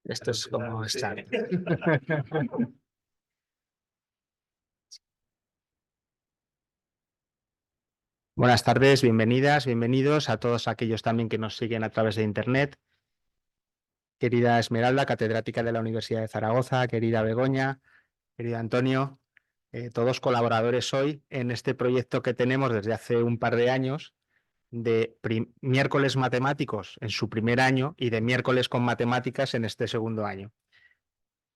Esto es como estar. Buenas tardes, bienvenidas, bienvenidos a todos aquellos también que nos siguen a través de Internet. Querida Esmeralda, catedrática de la Universidad de Zaragoza, querida Begoña, querido Antonio, todos colaboradores hoy en este proyecto que tenemos desde hace un par de años de miércoles matemáticos en su primer año y de miércoles con matemáticas en este segundo año.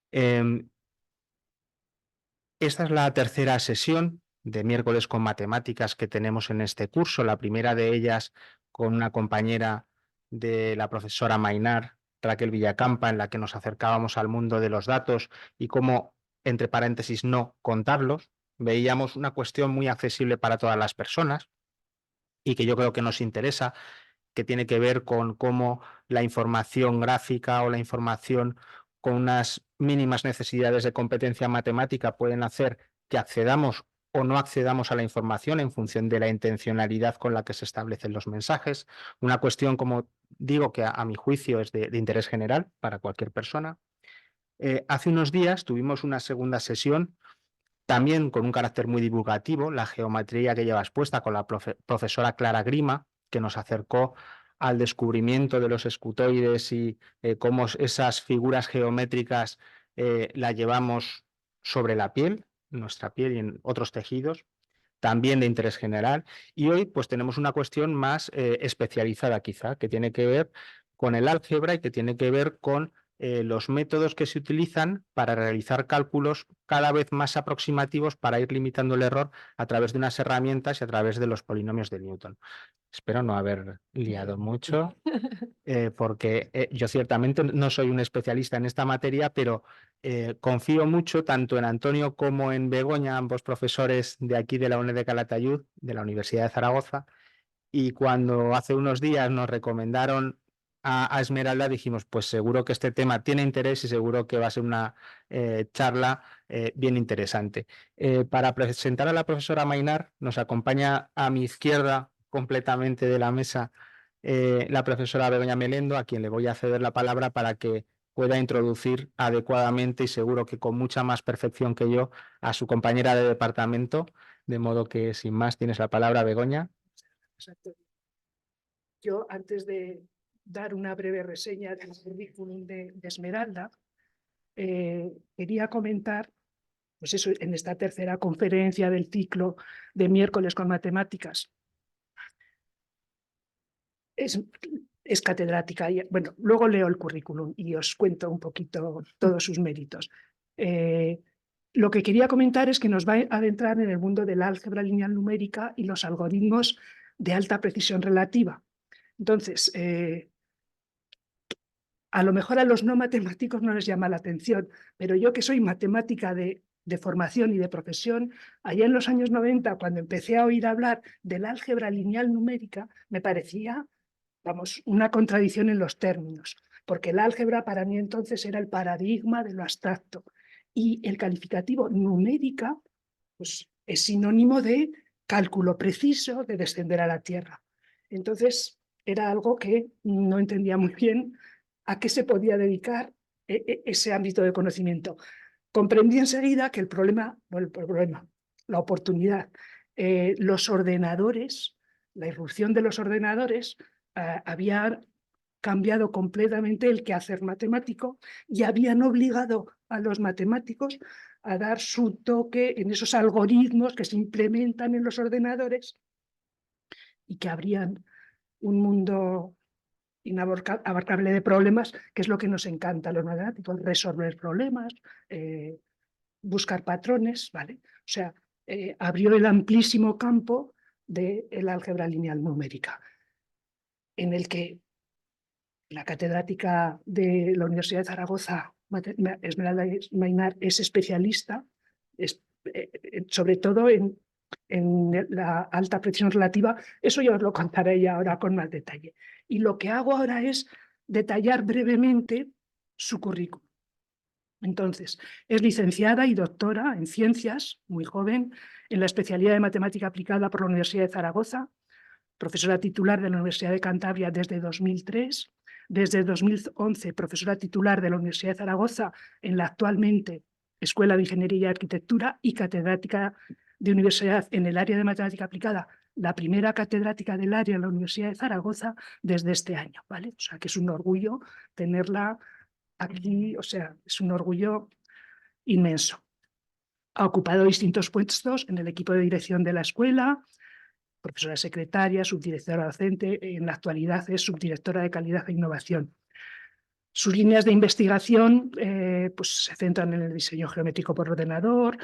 Esta es la tercera sesión de miércoles con matemáticas que tenemos en este curso, la primera de ellas con una compañera de la profesora Mainar, Raquel Villacampa, en la que nos acercábamos al mundo de los datos y cómo, entre paréntesis, no contarlos. Veíamos una cuestión muy accesible para todas las personas y que yo creo que nos interesa, que tiene que ver con cómo la información gráfica o la información con unas mínimas necesidades de competencia matemática pueden hacer que accedamos o no accedamos a la información en función de la intencionalidad con la que se establecen los mensajes. Una cuestión, como digo, que a mi juicio es de interés general para cualquier persona. Hace unos días tuvimos una segunda sesión también con un carácter muy divulgativo, la geometría que lleva expuesta con la profesora Clara Grima, que nos acercó al descubrimiento de los escutoides y cómo esas figuras geométricas las llevamos sobre la piel, nuestra piel y en otros tejidos, también de interés general. Y hoy pues tenemos una cuestión más especializada quizá, que tiene que ver con el álgebra y que tiene que ver con los métodos que se utilizan para realizar cálculos cada vez más aproximativos para ir limitando el error a través de unas herramientas y a través de los polinomios de Newton. Espero no haber liado mucho, porque yo ciertamente no soy un especialista en esta materia, pero confío mucho tanto en Antonio como en Begoña, ambos profesores de aquí de la UNED de Calatayud, de la Universidad de Zaragoza, y cuando hace unos días nos recomendaron a Esmeralda, dijimos, pues seguro que este tema tiene interés y seguro que va a ser una charla bien interesante. Para presentar a la profesora Mainar, nos acompaña a mi izquierda completamente de la mesa la profesora Begoña Melendo, a quien le voy a ceder la palabra para que pueda introducir adecuadamente y seguro que con mucha más perfección que yo a su compañera de departamento, de modo que sin más tienes la palabra, Begoña. Exacto. Yo, antes de dar una breve reseña del currículum de Esmeralda, quería comentar, pues eso, en esta tercera conferencia del ciclo de miércoles con matemáticas. Es catedrática. Y, bueno, luego leo el currículum y os cuento un poquito todos sus méritos. Lo que quería comentar es que nos va a adentrar en el mundo de la álgebra lineal numérica y los algoritmos de alta precisión relativa. Entonces, a lo mejor a los no matemáticos no les llama la atención, pero yo que soy matemática de formación y de profesión, allá en los años 90, cuando empecé a oír hablar de la álgebra lineal numérica, me parecía, vamos, una contradicción en los términos, porque el álgebra para mí entonces era el paradigma de lo abstracto y el calificativo numérica pues, es sinónimo de cálculo preciso, de descender a la Tierra. Entonces era algo que no entendía muy bien a qué se podía dedicar ese ámbito de conocimiento. Comprendí enseguida que el problema, la oportunidad, los ordenadores, la irrupción de los ordenadores había cambiado completamente el quehacer matemático y habían obligado a los matemáticos a dar su toque en esos algoritmos que se implementan en los ordenadores y que abrían un mundo inabarcable de problemas, que es lo que nos encanta a los matemáticos, resolver problemas, buscar patrones, ¿vale? O sea, abrió el amplísimo campo del álgebra lineal numérica, en el que la catedrática de la Universidad de Zaragoza, Esmeralda Mainar, es especialista, sobre todo en la alta precisión relativa. Eso yo os lo contaré ya ahora con más detalle. Y lo que hago ahora es detallar brevemente su currículum. Entonces, es licenciada y doctora en ciencias, muy joven, en la especialidad de matemática aplicada por la Universidad de Zaragoza, profesora titular de la Universidad de Cantabria desde 2003, Desde 2011, profesora titular de la Universidad de Zaragoza en la actualmente Escuela de Ingeniería y Arquitectura y catedrática de universidad en el área de matemática aplicada, la primera catedrática del área en la Universidad de Zaragoza desde este año, ¿vale? O sea, que es un orgullo tenerla aquí, o sea, es un orgullo inmenso. Ha ocupado distintos puestos en el equipo de dirección de la escuela, profesora secretaria, subdirectora docente, en la actualidad es subdirectora de calidad e innovación. Sus líneas de investigación pues se centran en el diseño geométrico por ordenador,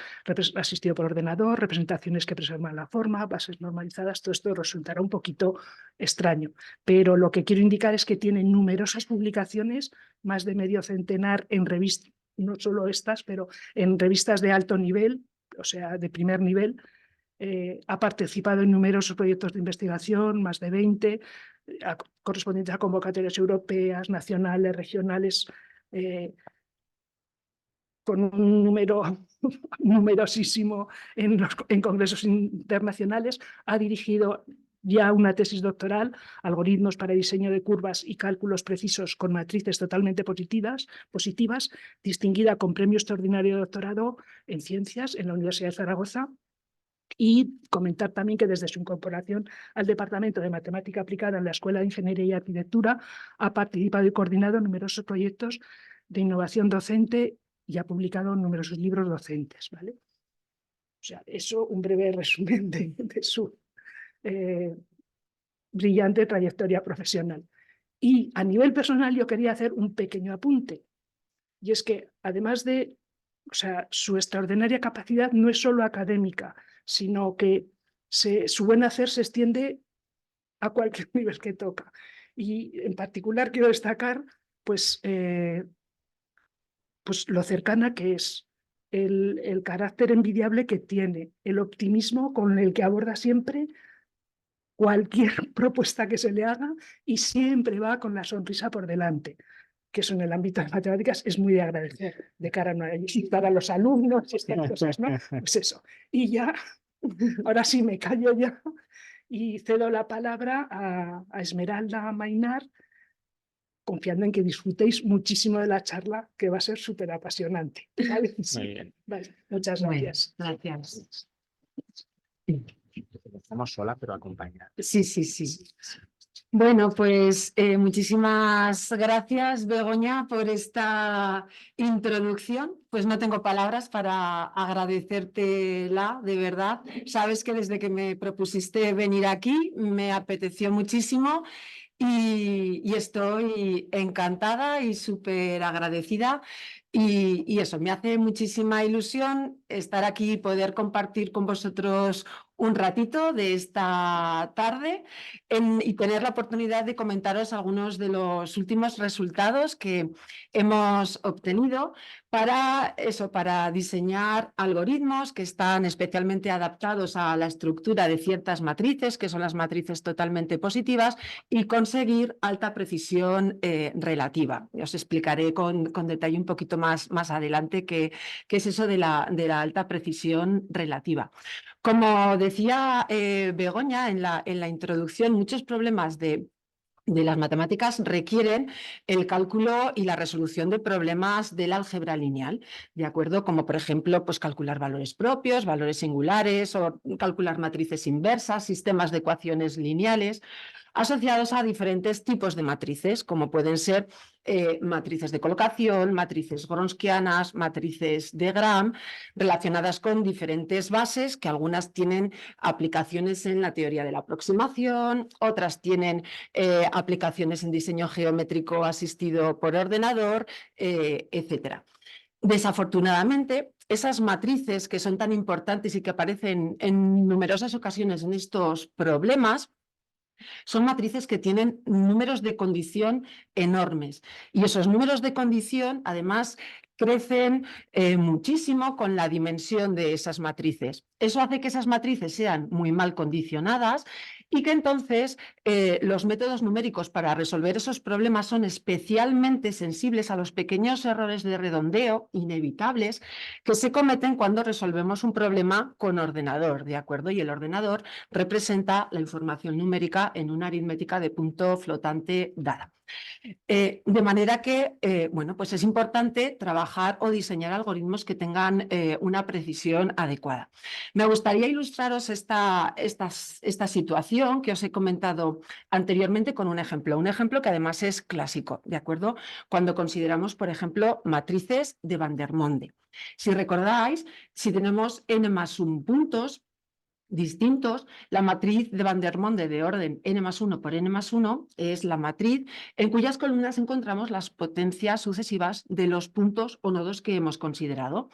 asistido por ordenador, representaciones que preservan la forma, bases normalizadas. Todo esto resultará un poquito extraño, pero lo que quiero indicar es que tiene numerosas publicaciones, más de medio centenar en revistas, no solo estas, pero en revistas de alto nivel, o sea, de primer nivel. Ha participado en numerosos proyectos de investigación, más de 20, correspondientes a convocatorias europeas, nacionales, regionales, con un número numerosísimo en congresos internacionales. Ha dirigido ya una tesis doctoral, algoritmos para diseño de curvas y cálculos precisos con matrices totalmente positivas, distinguida con premio extraordinario de doctorado en ciencias en la Universidad de Zaragoza. Y comentar también que desde su incorporación al Departamento de Matemática Aplicada en la Escuela de Ingeniería y Arquitectura ha participado y coordinado numerosos proyectos de innovación docente y ha publicado numerosos libros docentes, ¿vale? O sea, eso un breve resumen de su brillante trayectoria profesional. Y a nivel personal yo quería hacer un pequeño apunte, y es que además de, o sea, su extraordinaria capacidad no es solo académica, sino que su buen hacer se extiende a cualquier nivel que toca. Y en particular quiero destacar pues, pues lo cercana que es, el carácter envidiable que tiene, el optimismo con el que aborda siempre cualquier propuesta que se le haga y siempre va con la sonrisa por delante, que eso en el ámbito de matemáticas es muy de agradecer de cara a los alumnos y estas cosas, ¿no? Pues eso. Y ya, ahora sí me callo ya y cedo la palabra a Esmeralda Mainar, confiando en que disfrutéis muchísimo de la charla, que va a ser súper apasionante. ¿Vale? Sí. Muy bien. Vale. Muchas gracias. Gracias. Estamos sola, pero acompañada. Sí, sí, sí. Bueno, pues muchísimas gracias, Begoña, por esta introducción. Pues no tengo palabras para agradecértela, de verdad. Sabes que desde que me propusiste venir aquí me apeteció muchísimo y estoy encantada y súper agradecida. Y eso, me hace muchísima ilusión estar aquí y poder compartir con vosotros un ratito de esta tarde y tener la oportunidad de comentaros algunos de los últimos resultados que hemos obtenido para eso, para diseñar algoritmos que están especialmente adaptados a la estructura de ciertas matrices, que son las matrices totalmente positivas, y conseguir alta precisión relativa. Os explicaré con detalle un poquito más adelante qué es eso de la alta precisión relativa. Como decía Begoña en la introducción, muchos problemas de las matemáticas requieren el cálculo y la resolución de problemas del álgebra lineal, ¿de acuerdo? Como por ejemplo, pues calcular valores propios, valores singulares o calcular matrices inversas, sistemas de ecuaciones lineales asociados a diferentes tipos de matrices, como pueden ser matrices de colocación, matrices gronskianas, matrices de Gram, relacionadas con diferentes bases, que algunas tienen aplicaciones en la teoría de la aproximación, otras tienen aplicaciones en diseño geométrico asistido por ordenador, etc. Desafortunadamente, esas matrices que son tan importantes y que aparecen en numerosas ocasiones en estos problemas, son matrices que tienen números de condición enormes. Y esos números de condición, además, crecen muchísimo con la dimensión de esas matrices. Eso hace que esas matrices sean muy mal condicionadas y que entonces los métodos numéricos para resolver esos problemas son especialmente sensibles a los pequeños errores de redondeo inevitables que se cometen cuando resolvemos un problema con ordenador, ¿de acuerdo? Y el ordenador representa la información numérica en una aritmética de punto flotante dada. De manera que, bueno, pues es importante trabajar o diseñar algoritmos que tengan una precisión adecuada. Me gustaría ilustraros esta situación que os he comentado anteriormente con un ejemplo que además es clásico, ¿de acuerdo? Cuando consideramos, por ejemplo, matrices de Vandermonde. Si recordáis, si tenemos n+1 puntos distintos, la matriz de Vandermonde de orden n+1 por n+1 es la matriz en cuyas columnas encontramos las potencias sucesivas de los puntos o nodos que hemos considerado.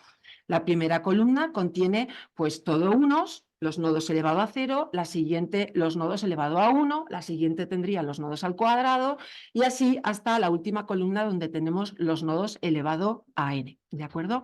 La primera columna contiene pues todo unos, los nodos elevado a 0, la siguiente los nodos elevado a 1, la siguiente tendría los nodos al cuadrado y así hasta la última columna donde tenemos los nodos elevado a n, ¿de acuerdo?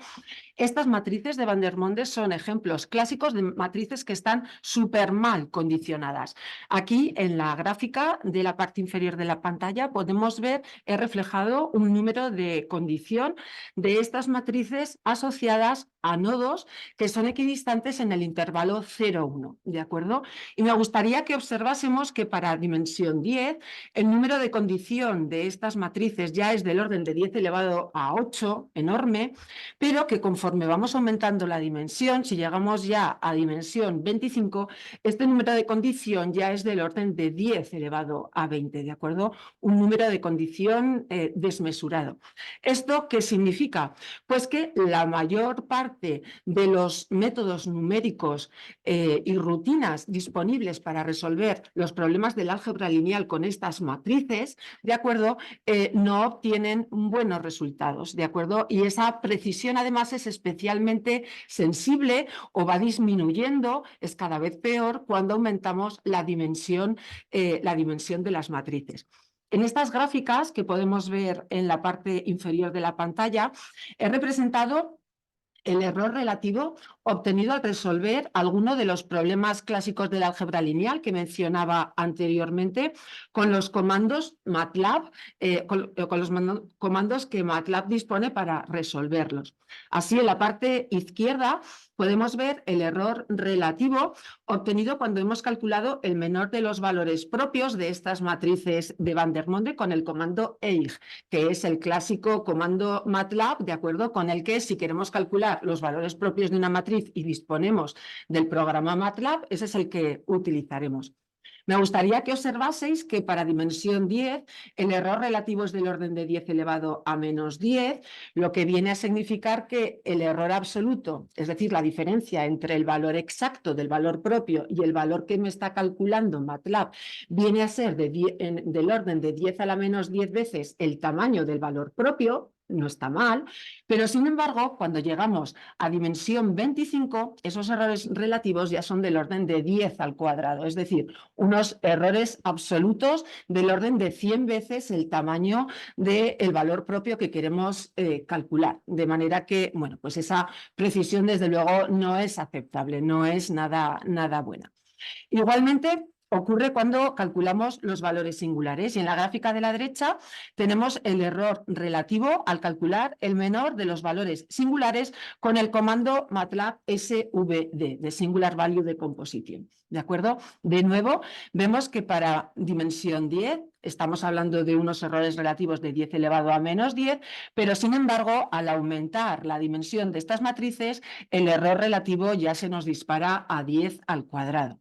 Estas matrices de Vandermonde son ejemplos clásicos de matrices que están súper mal condicionadas. Aquí en la gráfica de la parte inferior de la pantalla podemos ver, he reflejado un número de condición de estas matrices asociadas a nodos que son equidistantes en el intervalo 0,1, ¿de acuerdo? Y me gustaría que observásemos que para dimensión 10 el número de condición de estas matrices ya es del orden de 10 elevado a 8, enorme, pero que conforme vamos aumentando la dimensión, si llegamos ya a dimensión 25, este número de condición ya es del orden de 10 elevado a 20, ¿de acuerdo? Un número de condición desmesurado. ¿Esto qué significa? Pues que la mayor parte de los métodos numéricos y rutinas disponibles para resolver los problemas del álgebra lineal con estas matrices, ¿de acuerdo? No obtienen buenos resultados, ¿de acuerdo? Y esa precisión además es especialmente sensible o va disminuyendo, es cada vez peor cuando aumentamos la dimensión de las matrices. En estas gráficas que podemos ver en la parte inferior de la pantalla, he representado el error relativo obtenido al resolver alguno de los problemas clásicos del álgebra lineal que mencionaba anteriormente con los comandos MATLAB, con los comandos que MATLAB dispone para resolverlos. Así, en la parte izquierda podemos ver el error relativo obtenido cuando hemos calculado el menor de los valores propios de estas matrices de Vandermonde con el comando EIG, que es el clásico comando MATLAB, de acuerdo, con el que si queremos calcular los valores propios de una matriz y disponemos del programa MATLAB, ese es el que utilizaremos. Me gustaría que observaseis que para dimensión 10 el error relativo es del orden de 10 elevado a menos 10, lo que viene a significar que el error absoluto, es decir, la diferencia entre el valor exacto del valor propio y el valor que me está calculando MATLAB, viene a ser del orden de 10 a la menos 10 veces el tamaño del valor propio. No está mal, pero sin embargo, cuando llegamos a dimensión 25, esos errores relativos ya son del orden de 10 al cuadrado, es decir, unos errores absolutos del orden de 100 veces el tamaño del valor propio que queremos calcular. De manera que, bueno, pues esa precisión desde luego no es aceptable, no es nada buena. Igualmente, ocurre cuando calculamos los valores singulares y en la gráfica de la derecha tenemos el error relativo al calcular el menor de los valores singulares con el comando MATLAB SVD, de Singular Value Decomposition. ¿De acuerdo? De nuevo, vemos que para dimensión 10 estamos hablando de unos errores relativos de 10 elevado a menos 10, pero sin embargo, al aumentar la dimensión de estas matrices, el error relativo ya se nos dispara a 10 al cuadrado.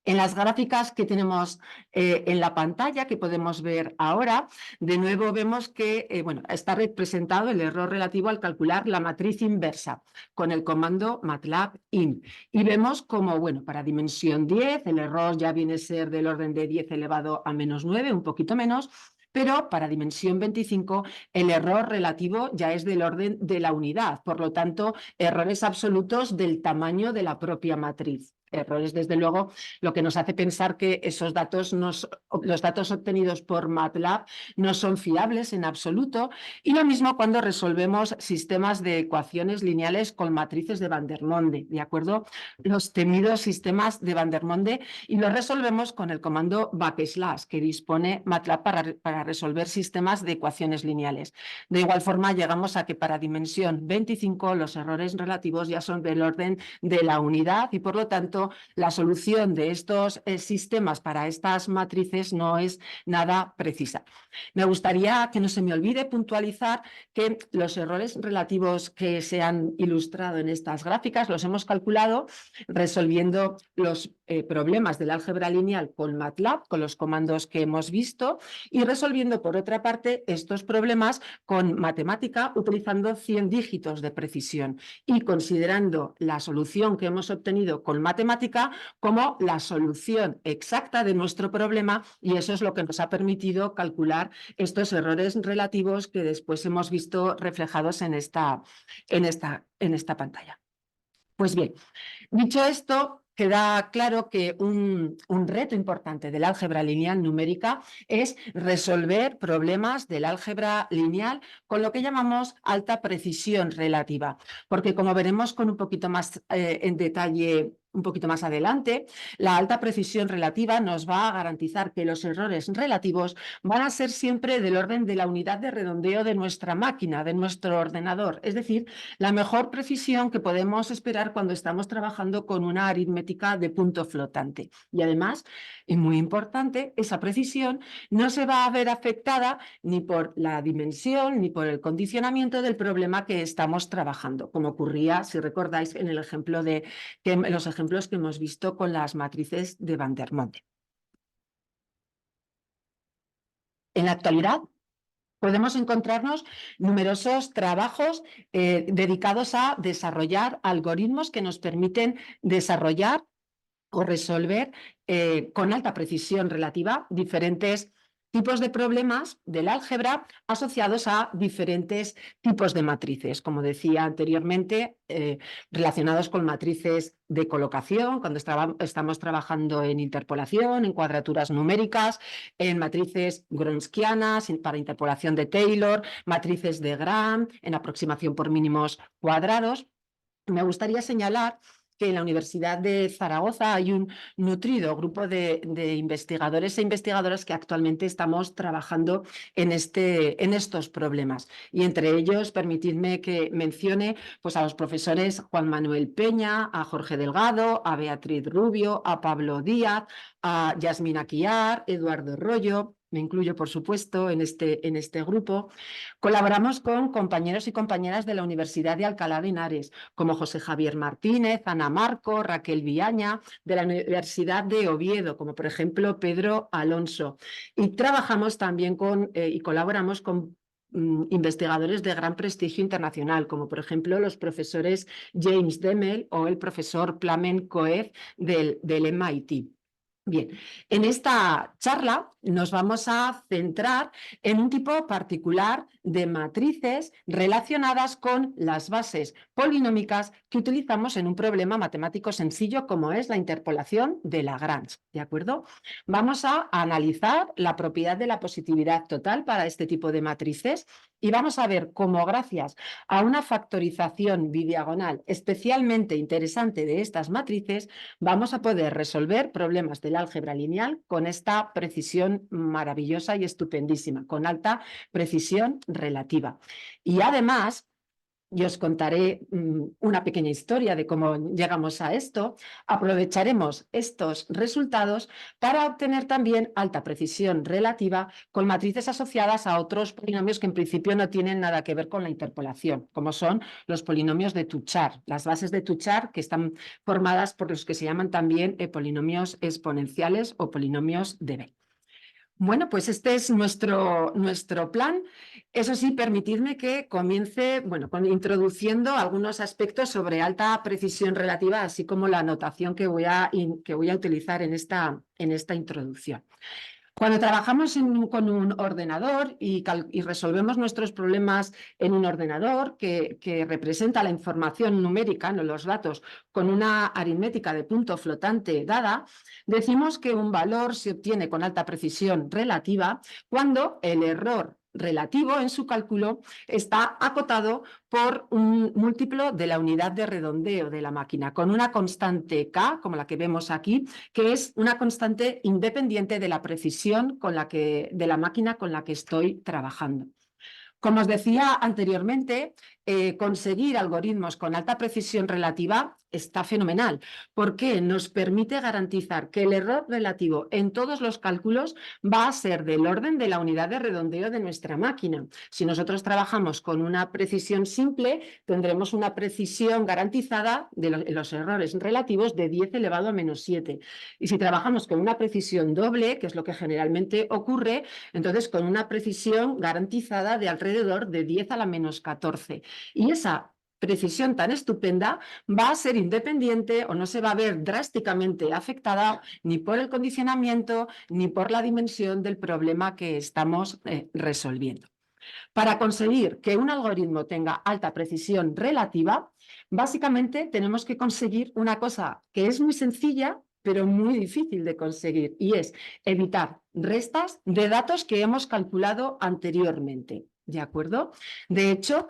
En las gráficas que tenemos en la pantalla, que podemos ver ahora, de nuevo vemos que bueno, está representado el error relativo al calcular la matriz inversa con el comando MATLAB IN. Y vemos como, bueno, para dimensión 10 el error ya viene a ser del orden de 10 elevado a menos 9, un poquito menos, pero para dimensión 25 el error relativo ya es del orden de la unidad, por lo tanto, errores absolutos del tamaño de la propia matriz. Errores, desde luego, lo que nos hace pensar que esos datos, los datos obtenidos por MATLAB no son fiables en absoluto, y lo mismo cuando resolvemos sistemas de ecuaciones lineales con matrices de Vandermonde, ¿de acuerdo? Los temidos sistemas de Vandermonde, y los resolvemos con el comando backslash que dispone MATLAB para resolver sistemas de ecuaciones lineales. De igual forma, llegamos a que para dimensión 25 los errores relativos ya son del orden de la unidad y, por lo tanto, tanto, la solución de estos sistemas para estas matrices no es nada precisa. Me gustaría que no se me olvide puntualizar que los errores relativos que se han ilustrado en estas gráficas los hemos calculado resolviendo los problemas del álgebra lineal con MATLAB, con los comandos que hemos visto, y resolviendo, por otra parte, estos problemas con matemática utilizando 100 dígitos de precisión y considerando la solución que hemos obtenido con matemática como la solución exacta de nuestro problema, y eso es lo que nos ha permitido calcular estos errores relativos que después hemos visto reflejados en esta pantalla. Pues bien, dicho esto, queda claro que un reto importante del álgebra lineal numérica es resolver problemas del álgebra lineal con lo que llamamos alta precisión relativa, porque como veremos con un poquito más en detalle un poquito más adelante, la alta precisión relativa nos va a garantizar que los errores relativos van a ser siempre del orden de la unidad de redondeo de nuestra máquina, de nuestro ordenador, es decir, la mejor precisión que podemos esperar cuando estamos trabajando con una aritmética de punto flotante. Y además, y muy importante, esa precisión no se va a ver afectada ni por la dimensión ni por el condicionamiento del problema que estamos trabajando, como ocurría, si recordáis, en el ejemplo los ejemplos que hemos visto con las matrices de Van der Monde. En la actualidad, podemos encontrarnos numerosos trabajos dedicados a desarrollar algoritmos que nos permiten desarrollar o resolver con alta precisión relativa diferentes tipos de problemas del álgebra asociados a diferentes tipos de matrices, como decía anteriormente, relacionados con matrices de colocación, cuando estamos trabajando en interpolación, en cuadraturas numéricas, en matrices gronskianas, para interpolación de Taylor, matrices de Gram, en aproximación por mínimos cuadrados. Me gustaría señalar que en la Universidad de Zaragoza hay un nutrido grupo de investigadores e investigadoras que actualmente estamos trabajando en estos problemas. Y entre ellos, permitidme que mencione pues, a los profesores Juan Manuel Peña, a Jorge Delgado, a Beatriz Rubio, a Pablo Díaz, a Yasmina Quiar, Eduardo Rollo. Me incluyo, por supuesto, en este grupo. Colaboramos con compañeros y compañeras de la Universidad de Alcalá de Henares, como José Javier Martínez, Ana Marco, Raquel Villaña, de la Universidad de Oviedo, como por ejemplo Pedro Alonso. Y trabajamos también y colaboramos con investigadores de gran prestigio internacional, como por ejemplo los profesores James Demel o el profesor Plamen Coez del MIT. Bien, en esta charla nos vamos a centrar en un tipo particular de matrices relacionadas con las bases polinómicas que utilizamos en un problema matemático sencillo como es la interpolación de Lagrange, ¿de acuerdo? Vamos a analizar la propiedad de la positividad total para este tipo de matrices y vamos a ver cómo gracias a una factorización bidiagonal especialmente interesante de estas matrices vamos a poder resolver problemas del álgebra lineal con esta precisión maravillosa y estupendísima, con alta precisión relativa. Y además, y os contaré una pequeña historia de cómo llegamos a esto, aprovecharemos estos resultados para obtener también alta precisión relativa con matrices asociadas a otros polinomios que en principio no tienen nada que ver con la interpolación, como son los polinomios de Touchard, las bases de Touchard que están formadas por los que se llaman también polinomios exponenciales o polinomios de Bell. Bueno, pues este es nuestro plan. Eso sí, permitidme que comience introduciendo algunos aspectos sobre alta precisión relativa, así como la notación que voy a utilizar en esta introducción. Cuando trabajamos con un ordenador y resolvemos nuestros problemas en un ordenador que representa la información numérica, no los datos, con una aritmética de punto flotante dada, decimos que un valor se obtiene con alta precisión relativa cuando el error relativo en su cálculo está acotado por un múltiplo de la unidad de redondeo de la máquina, con una constante K, como la que vemos aquí, que es una constante independiente de la precisión de la máquina con la que estoy trabajando. Como os decía anteriormente, conseguir algoritmos con alta precisión relativa está fenomenal, porque nos permite garantizar que el error relativo en todos los cálculos va a ser del orden de la unidad de redondeo de nuestra máquina. Si nosotros trabajamos con una precisión simple, tendremos una precisión garantizada de los errores relativos de 10 elevado a menos 7. Y si trabajamos con una precisión doble, que es lo que generalmente ocurre, entonces con una precisión garantizada de alrededor de 10 a la menos 14. Y esa precisión tan estupenda va a ser independiente o no se va a ver drásticamente afectada ni por el condicionamiento ni por la dimensión del problema que estamos resolviendo. Para conseguir que un algoritmo tenga alta precisión relativa, básicamente tenemos que conseguir una cosa que es muy sencilla, pero muy difícil de conseguir, y es evitar restas de datos que hemos calculado anteriormente. ¿De acuerdo? De hecho,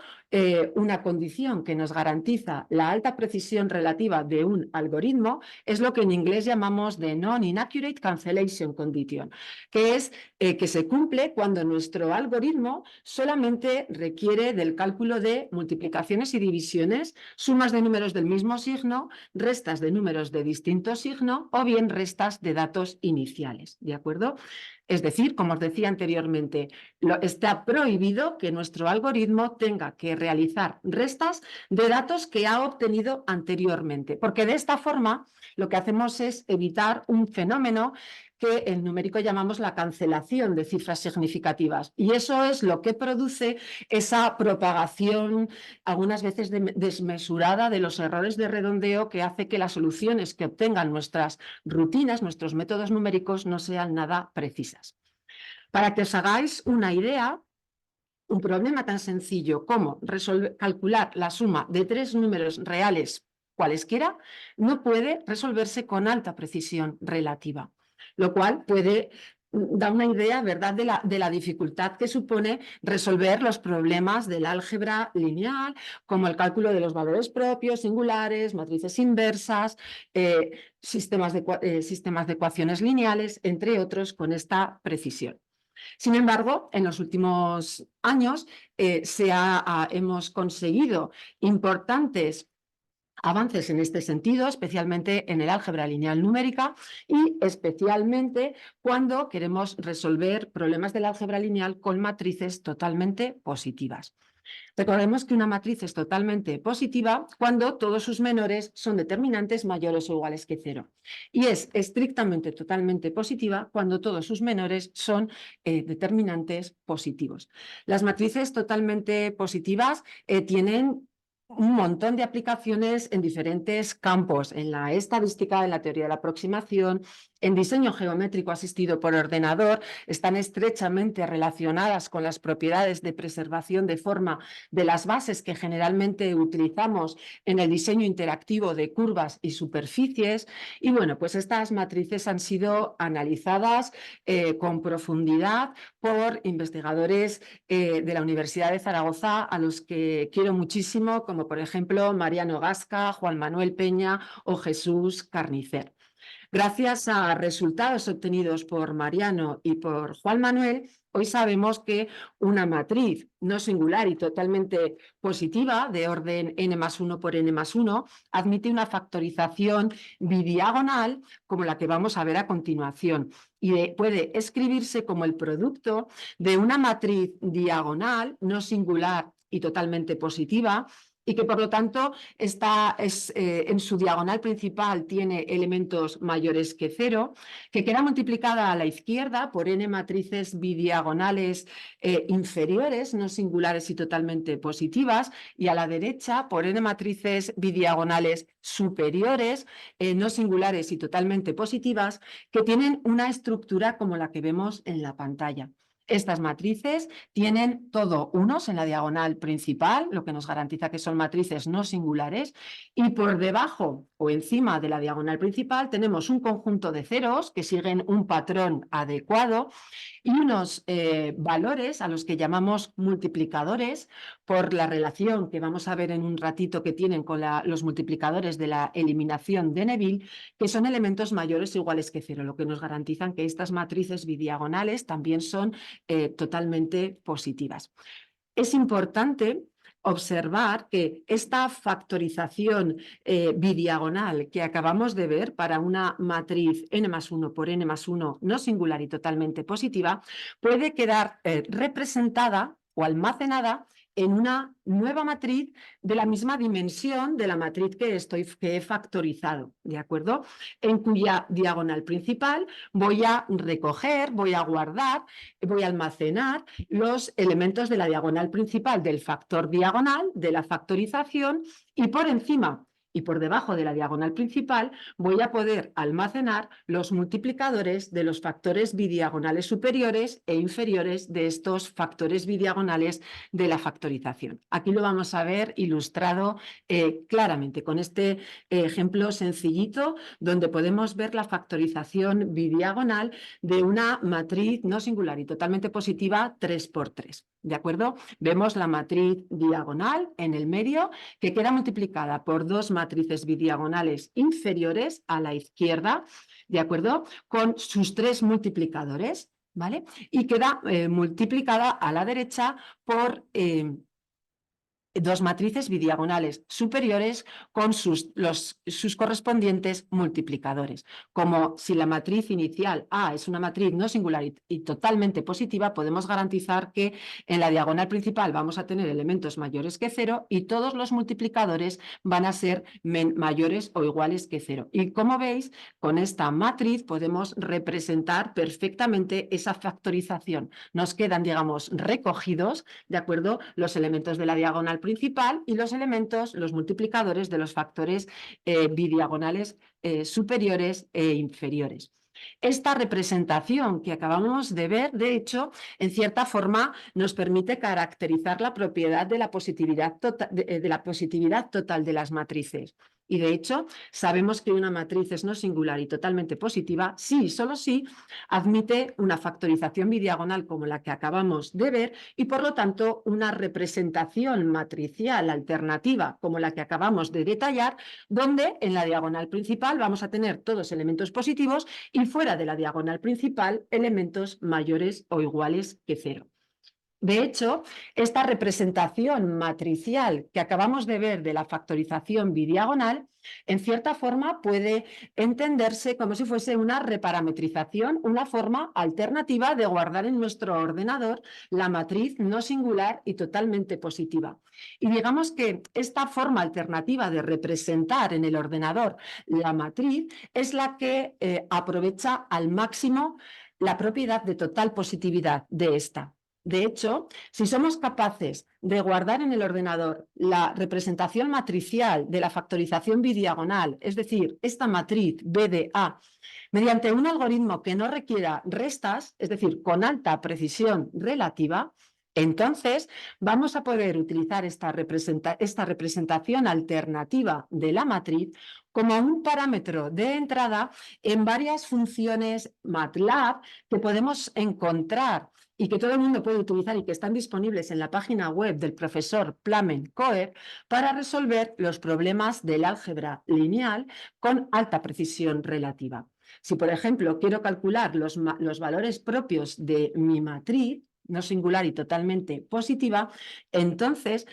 una condición que nos garantiza la alta precisión relativa de un algoritmo es lo que en inglés llamamos de Non-Inaccurate Cancellation Condition, que es que se cumple cuando nuestro algoritmo solamente requiere del cálculo de multiplicaciones y divisiones, sumas de números del mismo signo, restas de números de distinto signo o bien restas de datos iniciales. ¿De acuerdo? Es decir, como os decía anteriormente, está prohibido que nuestro algoritmo tenga que realizar restas de datos que ha obtenido anteriormente, porque de esta forma lo que hacemos es evitar un fenómeno que en numérico llamamos la cancelación de cifras significativas. Y eso es lo que produce esa propagación, algunas veces desmesurada, de los errores de redondeo, que hace que las soluciones que obtengan nuestras rutinas, nuestros métodos numéricos, no sean nada precisas. Para que os hagáis una idea, un problema tan sencillo como calcular la suma de 3 números reales cualesquiera no puede resolverse con alta precisión relativa, lo cual puede dar una idea, ¿verdad?, de la dificultad que supone resolver los problemas del álgebra lineal, como el cálculo de los valores propios, singulares, matrices inversas, sistemas de ecuaciones lineales, entre otros, con esta precisión. Sin embargo, en los últimos años hemos conseguido importantes avances en este sentido, especialmente en el álgebra lineal numérica y especialmente cuando queremos resolver problemas del álgebra lineal con matrices totalmente positivas. Recordemos que una matriz es totalmente positiva cuando todos sus menores son determinantes mayores o iguales que 0. Y es estrictamente totalmente positiva cuando todos sus menores son determinantes positivos. Las matrices totalmente positivas tienen un montón de aplicaciones en diferentes campos, en la estadística, en la teoría de la aproximación, en diseño geométrico asistido por ordenador, están estrechamente relacionadas con las propiedades de preservación de forma de las bases que generalmente utilizamos en el diseño interactivo de curvas y superficies. Y bueno, pues estas matrices han sido analizadas con profundidad por investigadores de la Universidad de Zaragoza, a los que quiero muchísimo, como por ejemplo Mariano Gasca, Juan Manuel Peña o Jesús Carnicer. Gracias a resultados obtenidos por Mariano y por Juan Manuel, hoy sabemos que una matriz no singular y totalmente positiva de orden n+1 por n+1 admite una factorización bidiagonal como la que vamos a ver a continuación y puede escribirse como el producto de una matriz diagonal no singular y totalmente positiva, y que por lo tanto en su diagonal principal tiene elementos mayores que 0, que queda multiplicada a la izquierda por n matrices bidiagonales inferiores, no singulares y totalmente positivas, y a la derecha por n matrices bidiagonales superiores, no singulares y totalmente positivas, que tienen una estructura como la que vemos en la pantalla. Estas matrices tienen todo unos en la diagonal principal, lo que nos garantiza que son matrices no singulares, y por debajo o encima de la diagonal principal tenemos un conjunto de ceros que siguen un patrón adecuado y unos valores a los que llamamos multiplicadores por la relación que vamos a ver en un ratito que tienen con los multiplicadores de la eliminación de Neville, que son elementos mayores o iguales que 0, lo que nos garantizan que estas matrices bidiagonales también son totalmente positivas. es importante observar que esta factorización bidiagonal que acabamos de ver para una matriz n+1 por n+1 no singular y totalmente positiva puede quedar representada o almacenada en una nueva matriz de la misma dimensión de la matriz que he factorizado, ¿de acuerdo? En cuya diagonal principal voy a recoger, voy a guardar, voy a almacenar los elementos de la diagonal principal del factor diagonal, de la factorización, y por encima y por debajo de la diagonal principal voy a poder almacenar los multiplicadores de los factores bidiagonales superiores e inferiores de estos factores bidiagonales de la factorización. Aquí lo vamos a ver ilustrado claramente con este ejemplo sencillito donde podemos ver la factorización bidiagonal de una matriz no singular y totalmente positiva 3×3. ¿De acuerdo? Vemos la matriz diagonal en el medio que queda multiplicada por dos matrices bidiagonales inferiores a la izquierda, ¿de acuerdo? Con sus tres multiplicadores, ¿vale? Y queda multiplicada a la derecha por dos matrices bidiagonales superiores con sus correspondientes multiplicadores. Como si la matriz inicial A es una matriz no singular y totalmente positiva, podemos garantizar que en la diagonal principal vamos a tener elementos mayores que 0 y todos los multiplicadores van a ser mayores o iguales que 0. Y como veis, con esta matriz podemos representar perfectamente esa factorización. Nos quedan, digamos, recogidos, ¿de acuerdo?, los elementos de la diagonal principal y los elementos, los multiplicadores de los factores bidiagonales superiores e inferiores. Esta representación que acabamos de ver, de hecho, en cierta forma nos permite caracterizar la propiedad de la positividad total de las matrices. Y de hecho, sabemos que una matriz es no singular y totalmente positiva si y solo si admite una factorización bidiagonal como la que acabamos de ver y por lo tanto una representación matricial alternativa como la que acabamos de detallar, donde en la diagonal principal vamos a tener todos elementos positivos y fuera de la diagonal principal elementos mayores o iguales que 0. De hecho, esta representación matricial que acabamos de ver de la factorización bidiagonal, en cierta forma puede entenderse como si fuese una reparametrización, una forma alternativa de guardar en nuestro ordenador la matriz no singular y totalmente positiva. Y digamos que esta forma alternativa de representar en el ordenador la matriz es la que aprovecha al máximo la propiedad de total positividad de esta. De hecho, si somos capaces de guardar en el ordenador la representación matricial de la factorización bidiagonal, es decir, esta matriz B de A, mediante un algoritmo que no requiera restas, es decir, con alta precisión relativa, entonces vamos a poder utilizar esta representación alternativa de la matriz como un parámetro de entrada en varias funciones MATLAB que podemos encontrar y que todo el mundo puede utilizar y que están disponibles en la página web del profesor Plamen Coe para resolver los problemas del álgebra lineal con alta precisión relativa. Si, por ejemplo, quiero calcular los valores propios de mi matriz no singular y totalmente positiva, entonces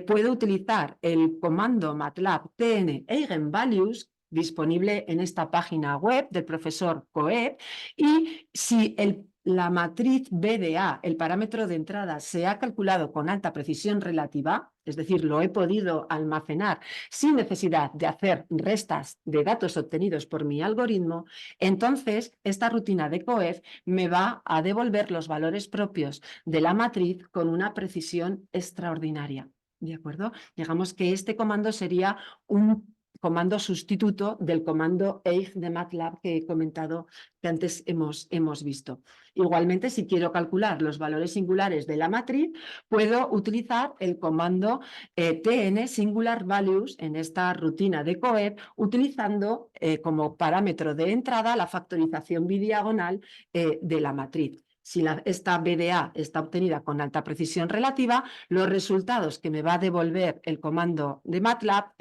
puedo utilizar el comando MATLAB TN Eigenvalues disponible en esta página web del profesor Coe, y si la matriz B de A, el parámetro de entrada, se ha calculado con alta precisión relativa, es decir, lo he podido almacenar sin necesidad de hacer restas de datos obtenidos por mi algoritmo, entonces esta rutina de Coe me va a devolver los valores propios de la matriz con una precisión extraordinaria. ¿De acuerdo? Digamos que este comando sería un comando sustituto del comando EIG de MATLAB que he comentado que antes hemos visto. Igualmente, si quiero calcular los valores singulares de la matriz, puedo utilizar el comando TN Singular Values en esta rutina de Coe, utilizando como parámetro de entrada la factorización bidiagonal de la matriz. Si esta BDA está obtenida con alta precisión relativa, los resultados que me va a devolver el comando de MATLAB,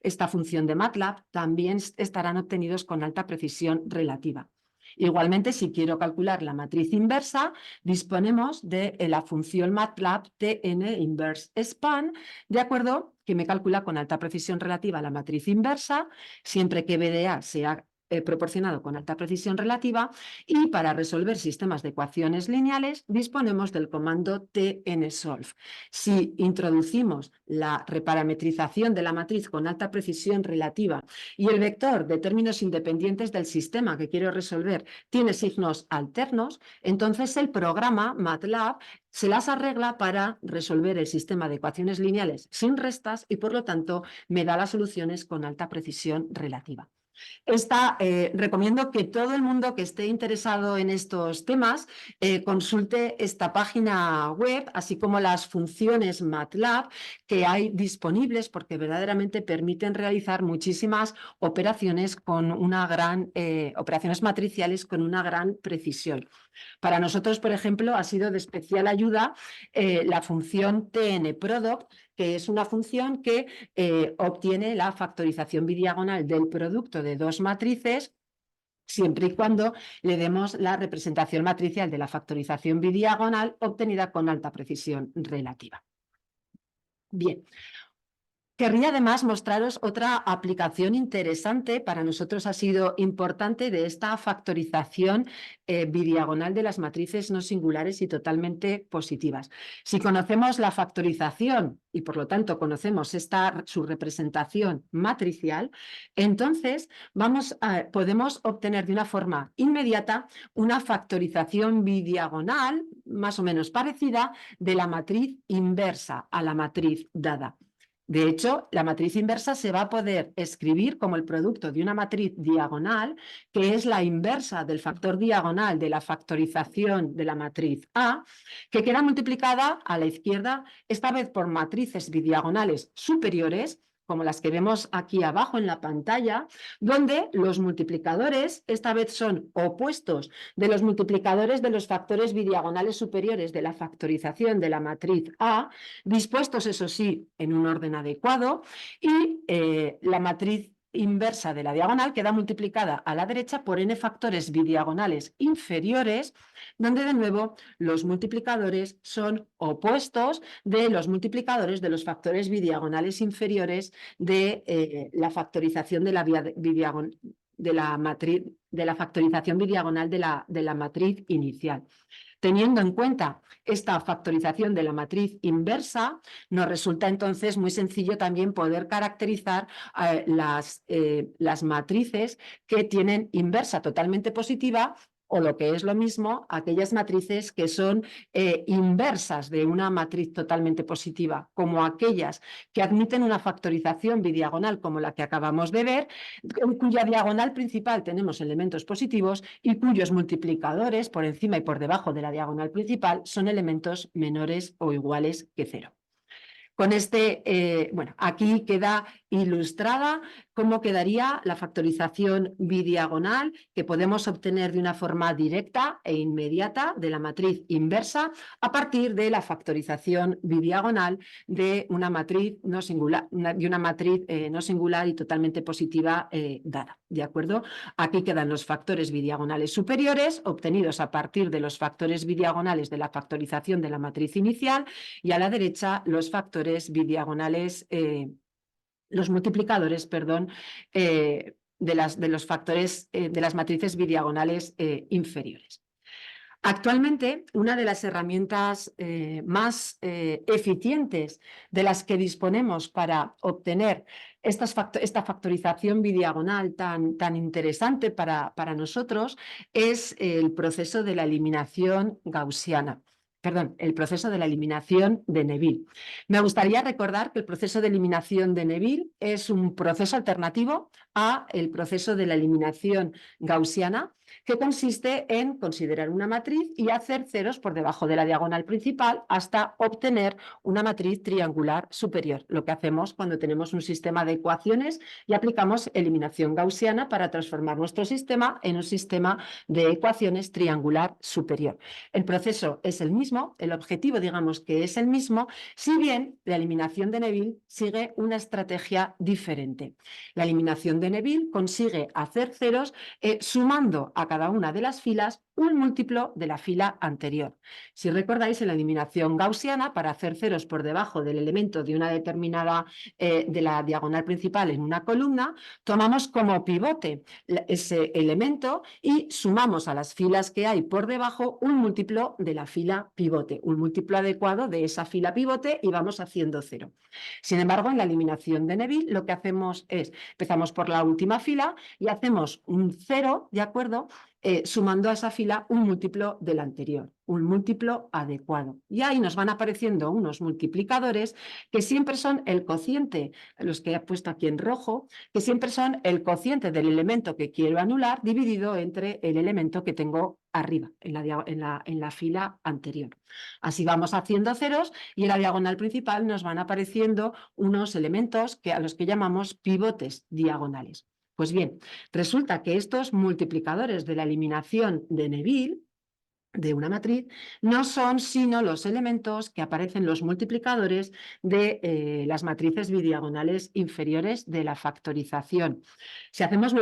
esta función de MATLAB, también estarán obtenidos con alta precisión relativa. Igualmente, si quiero calcular la matriz inversa, disponemos de la función MATLAB TN inverse span, de acuerdo, que me calcula con alta precisión relativa la matriz inversa, siempre que BDA sea proporcionado con alta precisión relativa, y para resolver sistemas de ecuaciones lineales disponemos del comando tnsolve. Si introducimos la reparametrización de la matriz con alta precisión relativa y el vector de términos independientes del sistema que quiero resolver tiene signos alternos, entonces el programa MATLAB se las arregla para resolver el sistema de ecuaciones lineales sin restas y, por lo tanto, me da las soluciones con alta precisión relativa. Recomiendo que todo el mundo que esté interesado en estos temas consulte esta página web, así como las funciones MATLAB que hay disponibles, porque verdaderamente permiten realizar muchísimas operaciones con operaciones matriciales con una gran precisión. Para nosotros, por ejemplo, ha sido de especial ayuda la función tnProduct, que es una función que obtiene la factorización bidiagonal del producto de dos matrices, siempre y cuando le demos la representación matricial de la factorización bidiagonal obtenida con alta precisión relativa. Bien. Querría además mostraros otra aplicación interesante, para nosotros ha sido importante, de esta factorización bidiagonal de las matrices no singulares y totalmente positivas. Si conocemos la factorización y por lo tanto conocemos su representación matricial, entonces podemos obtener de una forma inmediata una factorización bidiagonal más o menos parecida de la matriz inversa a la matriz dada. De hecho, la matriz inversa se va a poder escribir como el producto de una matriz diagonal, que es la inversa del factor diagonal de la factorización de la matriz A, que queda multiplicada a la izquierda, esta vez por matrices bidiagonales superiores, como las que vemos aquí abajo en la pantalla, donde los multiplicadores esta vez son opuestos de los multiplicadores de los factores bidiagonales superiores de la factorización de la matriz A, dispuestos, eso sí, en un orden adecuado, y la matriz inversa de la diagonal queda multiplicada a la derecha por n factores bidiagonales inferiores, donde de nuevo los multiplicadores son opuestos de los multiplicadores de los factores bidiagonales inferiores de la factorización de la factorización bidiagonal de la matriz inicial. Teniendo en cuenta esta factorización de la matriz inversa, nos resulta entonces muy sencillo también poder caracterizar las matrices que tienen inversa totalmente positiva, o lo que es lo mismo, aquellas matrices que son inversas de una matriz totalmente positiva, como aquellas que admiten una factorización bidiagonal como la que acabamos de ver, en cuya diagonal principal tenemos elementos positivos y cuyos multiplicadores por encima y por debajo de la diagonal principal son elementos menores o iguales que 0. Con aquí queda ilustrada cómo quedaría la factorización bidiagonal que podemos obtener de una forma directa e inmediata de la matriz inversa a partir de la factorización bidiagonal de una matriz no singular, no singular y totalmente positiva dada. ¿De acuerdo? Aquí quedan los factores bidiagonales superiores obtenidos a partir de los factores bidiagonales de la factorización de la matriz inicial, y a la derecha los factores bidiagonales los multiplicadores, perdón, de los factores de las matrices bidiagonales inferiores. Actualmente, una de las herramientas más eficientes de las que disponemos para obtener esta factorización bidiagonal tan interesante para nosotros es el proceso de la eliminación gaussiana. Perdón, el proceso de la eliminación de Neville. Me gustaría recordar que el proceso de eliminación de Neville es un proceso alternativo al proceso de la eliminación gaussiana, que consiste en considerar una matriz y hacer ceros por debajo de la diagonal principal hasta obtener una matriz triangular superior, lo que hacemos cuando tenemos un sistema de ecuaciones y aplicamos eliminación gaussiana para transformar nuestro sistema en un sistema de ecuaciones triangular superior. El proceso es el mismo, el objetivo digamos que es el mismo, si bien la eliminación de Neville sigue una estrategia diferente. La eliminación de Neville consigue hacer ceros sumando a cada una de las filas un múltiplo de la fila anterior. Si recordáis, en la eliminación gaussiana, para hacer ceros por debajo del elemento de una determinada, de la diagonal principal en una columna, tomamos como pivote ese elemento y sumamos a las filas que hay por debajo un múltiplo de la fila pivote, un múltiplo adecuado de esa fila pivote y vamos haciendo cero. Sin embargo, en la eliminación de Neville lo que hacemos es, empezamos por la última fila y hacemos un cero, ¿de acuerdo? Sumando a esa fila un múltiplo del anterior, un múltiplo adecuado. Y ahí nos van apareciendo unos multiplicadores que siempre son el cociente, los que he puesto aquí en rojo, que siempre son el cociente del elemento que quiero anular dividido entre el elemento que tengo arriba, en la fila anterior. Así vamos haciendo ceros y en la diagonal principal nos van apareciendo unos elementos a los que llamamos pivotes diagonales. Pues bien, resulta que estos multiplicadores de la eliminación de Neville, de una matriz, no son sino los elementos que aparecen los multiplicadores de las matrices bidiagonales inferiores de la factorización. Si hacemos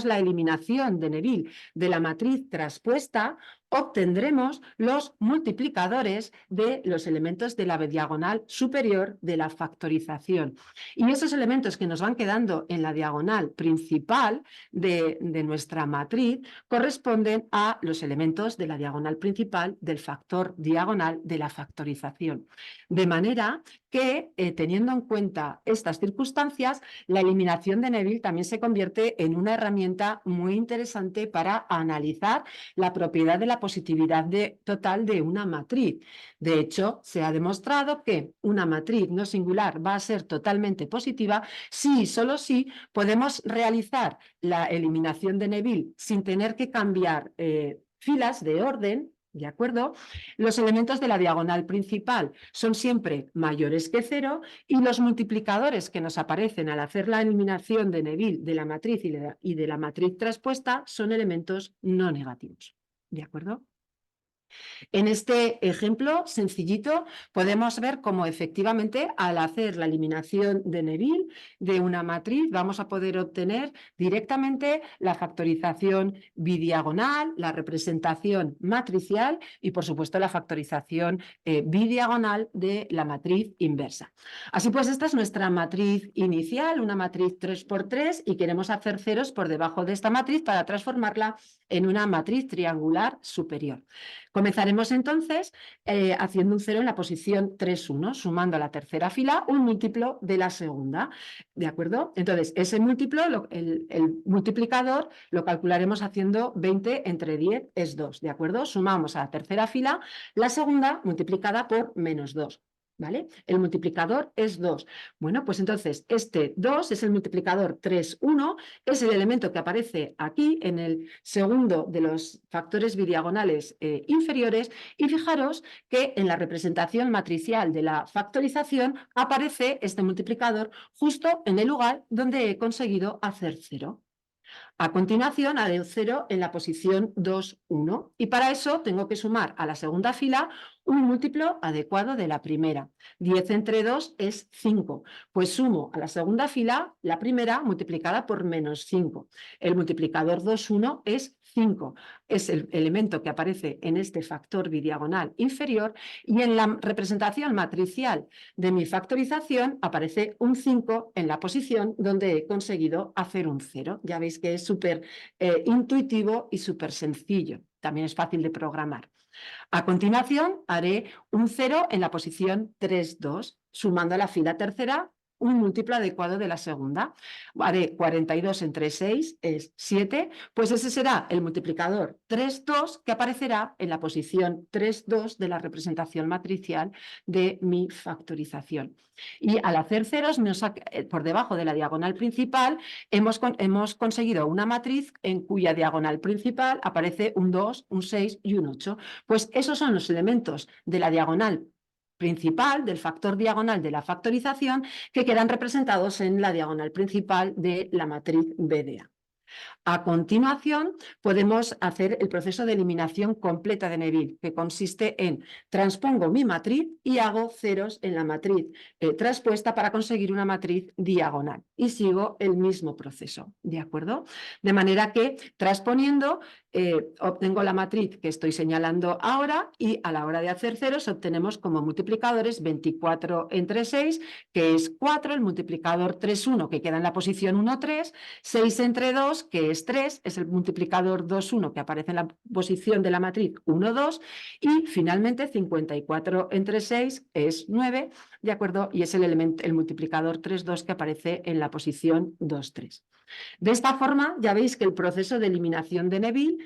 la eliminación de Neville de la matriz traspuesta, obtendremos los multiplicadores de los elementos de la diagonal superior de la factorización. Y esos elementos que nos van quedando en la diagonal principal de nuestra matriz corresponden a los elementos de la diagonal principal del factor diagonal de la factorización. De manera que, teniendo en cuenta estas circunstancias, la eliminación de Neville también se convierte en una herramienta muy interesante para analizar la propiedad de la positividad total de una matriz. De hecho, se ha demostrado que una matriz no singular va a ser totalmente positiva si y solo si podemos realizar la eliminación de Neville sin tener que cambiar filas de orden. ¿De acuerdo? Los elementos de la diagonal principal son siempre mayores que cero y los multiplicadores que nos aparecen al hacer la eliminación de Neville de la matriz y de la matriz traspuesta son elementos no negativos. ¿De acuerdo? En este ejemplo sencillito podemos ver cómo efectivamente al hacer la eliminación de Neville de una matriz vamos a poder obtener directamente la factorización bidiagonal, la representación matricial y por supuesto la factorización bidiagonal de la matriz inversa. Así pues, esta es nuestra matriz inicial, una matriz 3×3 y queremos hacer ceros por debajo de esta matriz para transformarla en una matriz triangular superior. Comenzaremos entonces haciendo un cero en la posición 3,1, sumando a la tercera fila un múltiplo de la segunda, ¿de acuerdo? Entonces, ese múltiplo, el multiplicador, lo calcularemos haciendo 20 entre 10 es 2, ¿de acuerdo? Sumamos a la tercera fila la segunda multiplicada por -2. ¿Vale? El multiplicador es 2. Bueno, pues entonces este 2 es el multiplicador 3,1, es el elemento que aparece aquí en el segundo de los factores bidiagonales inferiores y fijaros que en la representación matricial de la factorización aparece este multiplicador justo en el lugar donde he conseguido hacer 0. A continuación haré 0 en la posición 2,1 y para eso tengo que sumar a la segunda fila un múltiplo adecuado de la primera. 10 entre 2 es 5, pues sumo a la segunda fila la primera multiplicada por -5. El multiplicador 2,1 es 5, es el elemento que aparece en este factor bidiagonal inferior y en la representación matricial de mi factorización aparece un 5 en la posición donde he conseguido hacer un 0. Ya veis que es súper intuitivo y súper sencillo. También es fácil de programar. A continuación haré un 0 en la posición 3,2, sumando a la fila tercera un múltiplo adecuado de la segunda. Haré 42 entre 6 es 7, pues ese será el multiplicador 3,2 que aparecerá en la posición 3,2 de la representación matricial de mi factorización. Y al hacer ceros por debajo de la diagonal principal hemos conseguido una matriz en cuya diagonal principal aparece un 2, un 6 y un 8. Pues esos son los elementos de la diagonal principal, del factor diagonal de la factorización, que quedan representados en la diagonal principal de la matriz BDA. A continuación, podemos hacer el proceso de eliminación completa de Neville, que consiste en transpongo mi matriz y hago ceros en la matriz traspuesta para conseguir una matriz diagonal. Y sigo el mismo proceso, ¿de acuerdo? De manera que, transponiendo, obtengo la matriz que estoy señalando ahora y a la hora de hacer ceros obtenemos como multiplicadores 24 entre 6, que es 4, el multiplicador 3, 1, que queda en la posición 1, 3, 6 entre 2, que es 3, es el multiplicador 2, 1, que aparece en la posición de la matriz 1, 2, y finalmente 54 entre 6 es 9, ¿de acuerdo? Y es el multiplicador 3, 2, que aparece en la posición 2, 3. De esta forma, ya veis que el proceso de eliminación de Neville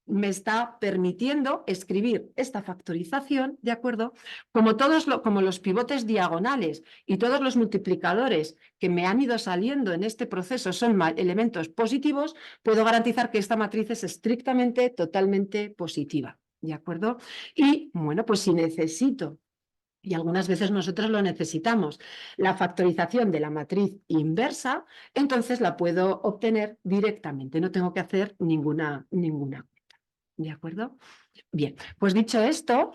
me está permitiendo escribir esta factorización, ¿de acuerdo? Como los pivotes diagonales y todos los multiplicadores que me han ido saliendo en este proceso son elementos positivos, puedo garantizar que esta matriz es estrictamente, totalmente positiva, ¿de acuerdo? Y, bueno, pues si necesito, y algunas veces nosotros lo necesitamos, la factorización de la matriz inversa, entonces la puedo obtener directamente, no tengo que hacer ninguna cuenta, ¿de acuerdo? Bien, pues dicho esto,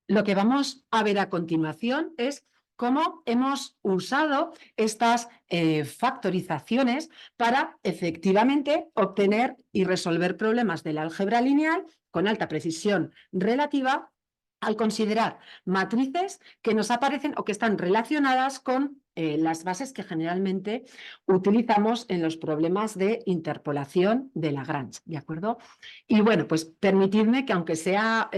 lo que vamos a ver a continuación es cómo hemos usado estas factorizaciones para efectivamente obtener y resolver problemas del álgebra lineal con alta precisión relativa al considerar matrices que nos aparecen o que están relacionadas con las bases que generalmente utilizamos en los problemas de interpolación de Lagrange, ¿de acuerdo? Y bueno, pues permitidme que, aunque sea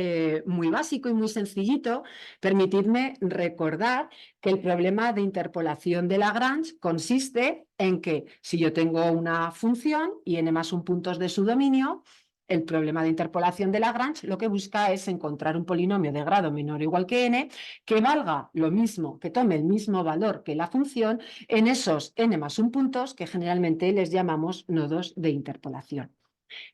muy básico y muy sencillito, permitidme recordar que el problema de interpolación de Lagrange consiste en que si yo tengo una función y n más 1 puntos de su dominio, el problema de interpolación de Lagrange lo que busca es encontrar un polinomio de grado menor o igual que n que valga lo mismo, que tome el mismo valor que la función en esos n más 1 puntos que generalmente les llamamos nodos de interpolación.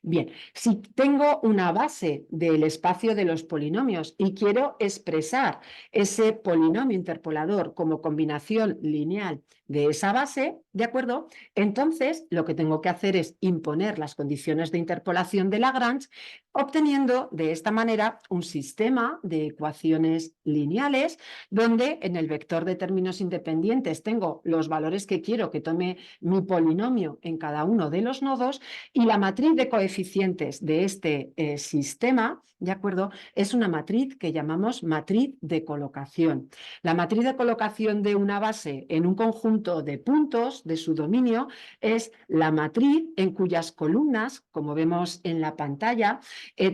Bien, si tengo una base del espacio de los polinomios y quiero expresar ese polinomio interpolador como combinación lineal de esa base, ¿de acuerdo? Entonces, lo que tengo que hacer es imponer las condiciones de interpolación de Lagrange, obteniendo de esta manera un sistema de ecuaciones lineales donde en el vector de términos independientes tengo los valores que quiero que tome mi polinomio en cada uno de los nodos y la matriz de coeficientes de este sistema, ¿de acuerdo? Es una matriz que llamamos matriz de colocación. La matriz de colocación de una base en un conjunto de puntos de su dominio es la matriz en cuyas columnas, como vemos en la pantalla,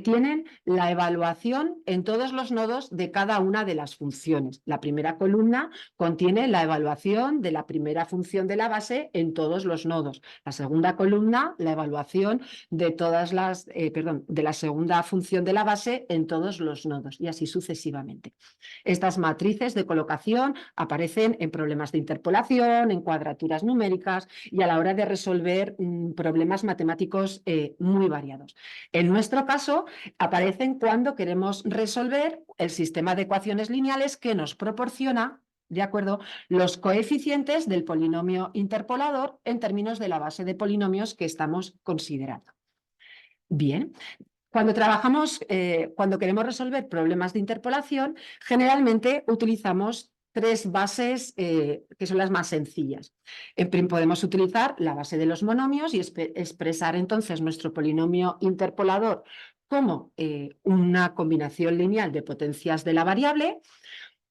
tienen la evaluación en todos los nodos de cada una de las funciones. La primera columna contiene la evaluación de la primera función de la base en todos los nodos. La segunda columna, la evaluación de todas las, de la segunda función de la base en todos los nodos y así sucesivamente. Estas matrices de colocación aparecen en problemas de interpolación, en cuadraturas numéricas y a la hora de resolver problemas matemáticos muy variados. En nuestro caso, aparecen cuando queremos resolver el sistema de ecuaciones lineales que nos proporciona, ¿de acuerdo?, los coeficientes del polinomio interpolador en términos de la base de polinomios que estamos considerando. Bien, cuando queremos resolver problemas de interpolación, generalmente utilizamos tres bases que son las más sencillas. Podemos utilizar la base de los monomios y expresar entonces nuestro polinomio interpolador como una combinación lineal de potencias de la variable,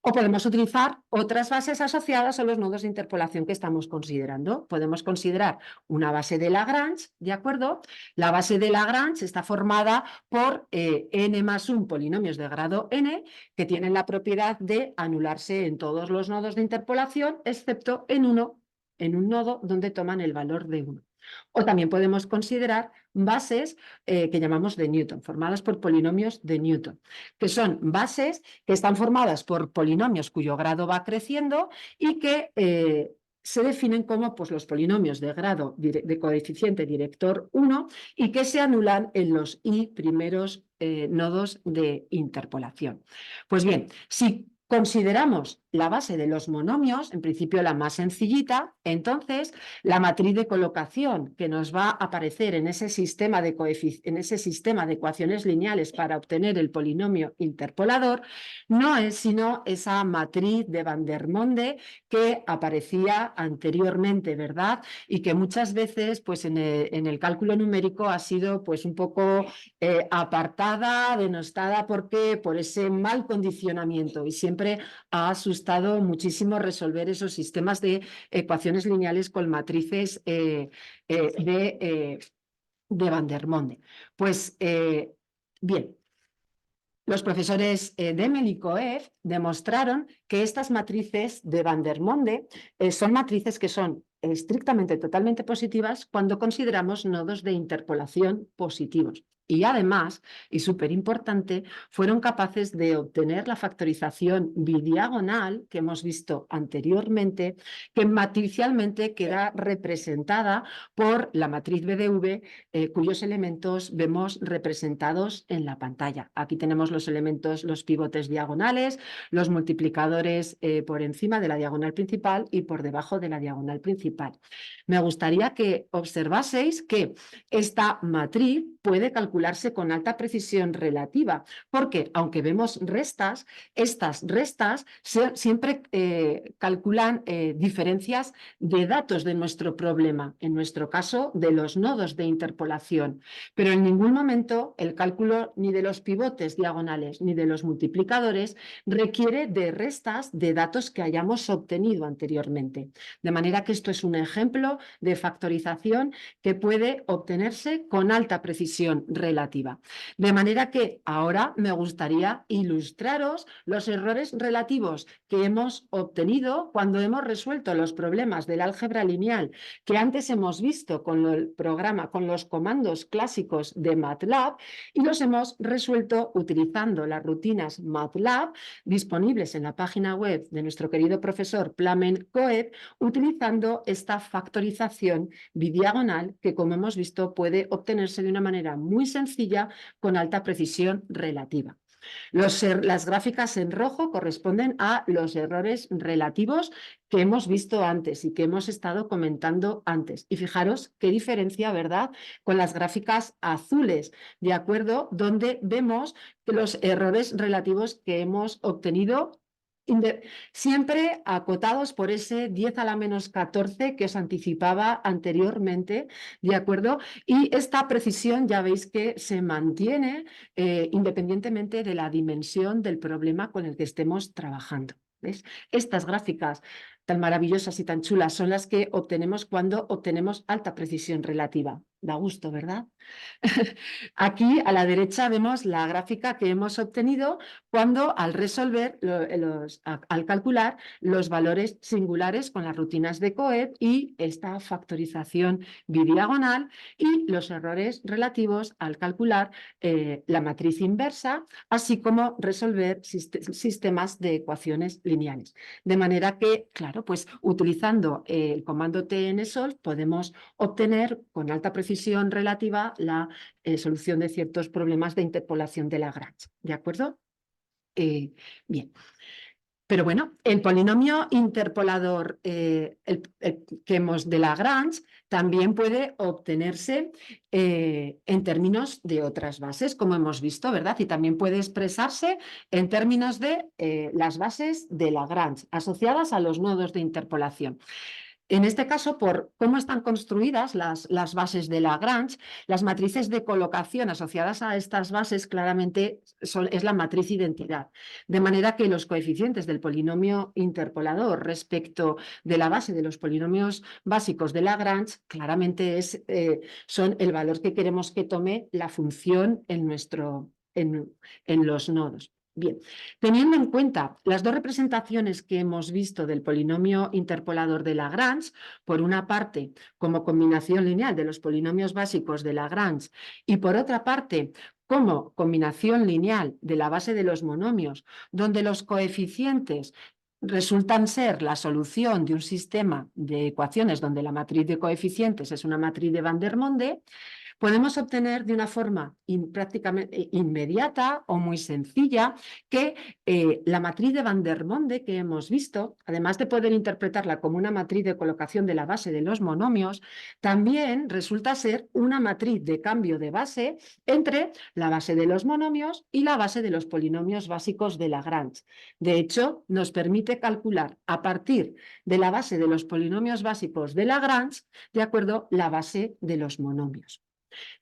o podemos utilizar otras bases asociadas a los nodos de interpolación que estamos considerando. Podemos considerar una base de Lagrange, ¿de acuerdo? La base de Lagrange está formada por n más 1 polinomios de grado n que tienen la propiedad de anularse en todos los nodos de interpolación, excepto en un nodo donde toman el valor de 1. O también podemos considerar bases que llamamos de Newton, formadas por polinomios de Newton, que son bases que están formadas por polinomios cuyo grado va creciendo y que se definen como pues, los polinomios de grado de coeficiente director 1 y que se anulan en los i primeros nodos de interpolación. Pues bien, si consideramos la base de los monomios, en principio la más sencillita, entonces la matriz de colocación que nos va a aparecer en ese sistema de ecuaciones lineales para obtener el polinomio interpolador no es sino esa matriz de Vandermonde que aparecía anteriormente, ¿verdad? Y que muchas veces pues, en el cálculo numérico ha sido pues, un poco apartada, denostada por ese mal condicionamiento, y siempre ha asustado muchísimo resolver esos sistemas de ecuaciones lineales con matrices de Vandermonde. Pues bien, los profesores Demel y Coeff demostraron que estas matrices de Vandermonde son matrices que son estrictamente totalmente positivas cuando consideramos nodos de interpolación positivos. Y además, y súper importante, fueron capaces de obtener la factorización bidiagonal que hemos visto anteriormente, que matricialmente queda representada por la matriz BDV, cuyos elementos vemos representados en la pantalla. Aquí tenemos los elementos, los pivotes diagonales, los multiplicadores por encima de la diagonal principal y por debajo de la diagonal principal. Me gustaría que observaseis que esta matriz puede calcularse con alta precisión relativa, porque aunque vemos restas, estas restas siempre calculan diferencias de datos de nuestro problema, en nuestro caso de los nodos de interpolación, pero en ningún momento el cálculo ni de los pivotes diagonales ni de los multiplicadores requiere de restas de datos que hayamos obtenido anteriormente. De manera que esto es un ejemplo de factorización que puede obtenerse con alta precisión relativa. De manera que ahora me gustaría ilustraros los errores relativos que hemos obtenido cuando hemos resuelto los problemas del álgebra lineal que antes hemos visto con el programa, con los comandos clásicos de MATLAB, y los hemos resuelto utilizando las rutinas MATLAB disponibles en la página web de nuestro querido profesor Plamen Coeff, utilizando esta factorización bidiagonal que, como hemos visto, puede obtenerse de una manera muy sencilla con alta precisión relativa. Las gráficas en rojo corresponden a los errores relativos que hemos visto antes y que hemos estado comentando antes. Y fijaros qué diferencia, ¿verdad?, con las gráficas azules, ¿de acuerdo?, donde vemos que los errores relativos que hemos obtenido siempre acotados por ese 10 a la menos 14 que os anticipaba anteriormente, ¿de acuerdo? Y esta precisión ya veis que se mantiene independientemente de la dimensión del problema con el que estemos trabajando. ¿Ves? Estas gráficas tan maravillosas y tan chulas son las que obtenemos cuando obtenemos alta precisión relativa. Da gusto, ¿verdad? Aquí a la derecha vemos la gráfica que hemos obtenido cuando al resolver, al calcular los valores singulares con las rutinas de Coeff y esta factorización bidiagonal, y los errores relativos al calcular la matriz inversa, así como resolver sistemas de ecuaciones lineales. De manera que, claro, pues utilizando el comando tnsolve podemos obtener con alta precisión relativa la solución de ciertos problemas de interpolación de Lagrange, ¿de acuerdo? Bien. Pero bueno, el polinomio interpolador que hemos de Lagrange también puede obtenerse en términos de otras bases, como hemos visto, ¿verdad? Y también puede expresarse en términos de las bases de Lagrange asociadas a los nodos de interpolación. En este caso, por cómo están construidas las bases de Lagrange, las matrices de colocación asociadas a estas bases claramente es la matriz identidad. De manera que los coeficientes del polinomio interpolador respecto de la base de los polinomios básicos de Lagrange claramente son el valor que queremos que tome la función en los nodos. Bien, teniendo en cuenta las dos representaciones que hemos visto del polinomio interpolador de Lagrange, por una parte como combinación lineal de los polinomios básicos de Lagrange y por otra parte como combinación lineal de la base de los monomios, donde los coeficientes resultan ser la solución de un sistema de ecuaciones donde la matriz de coeficientes es una matriz de Vandermonde, podemos obtener de una forma prácticamente inmediata o muy sencilla que la matriz de Vandermonde que hemos visto, además de poder interpretarla como una matriz de colocación de la base de los monomios, también resulta ser una matriz de cambio de base entre la base de los monomios y la base de los polinomios básicos de Lagrange. De hecho, nos permite calcular a partir de la base de los polinomios básicos de Lagrange, de acuerdo, la base de los monomios.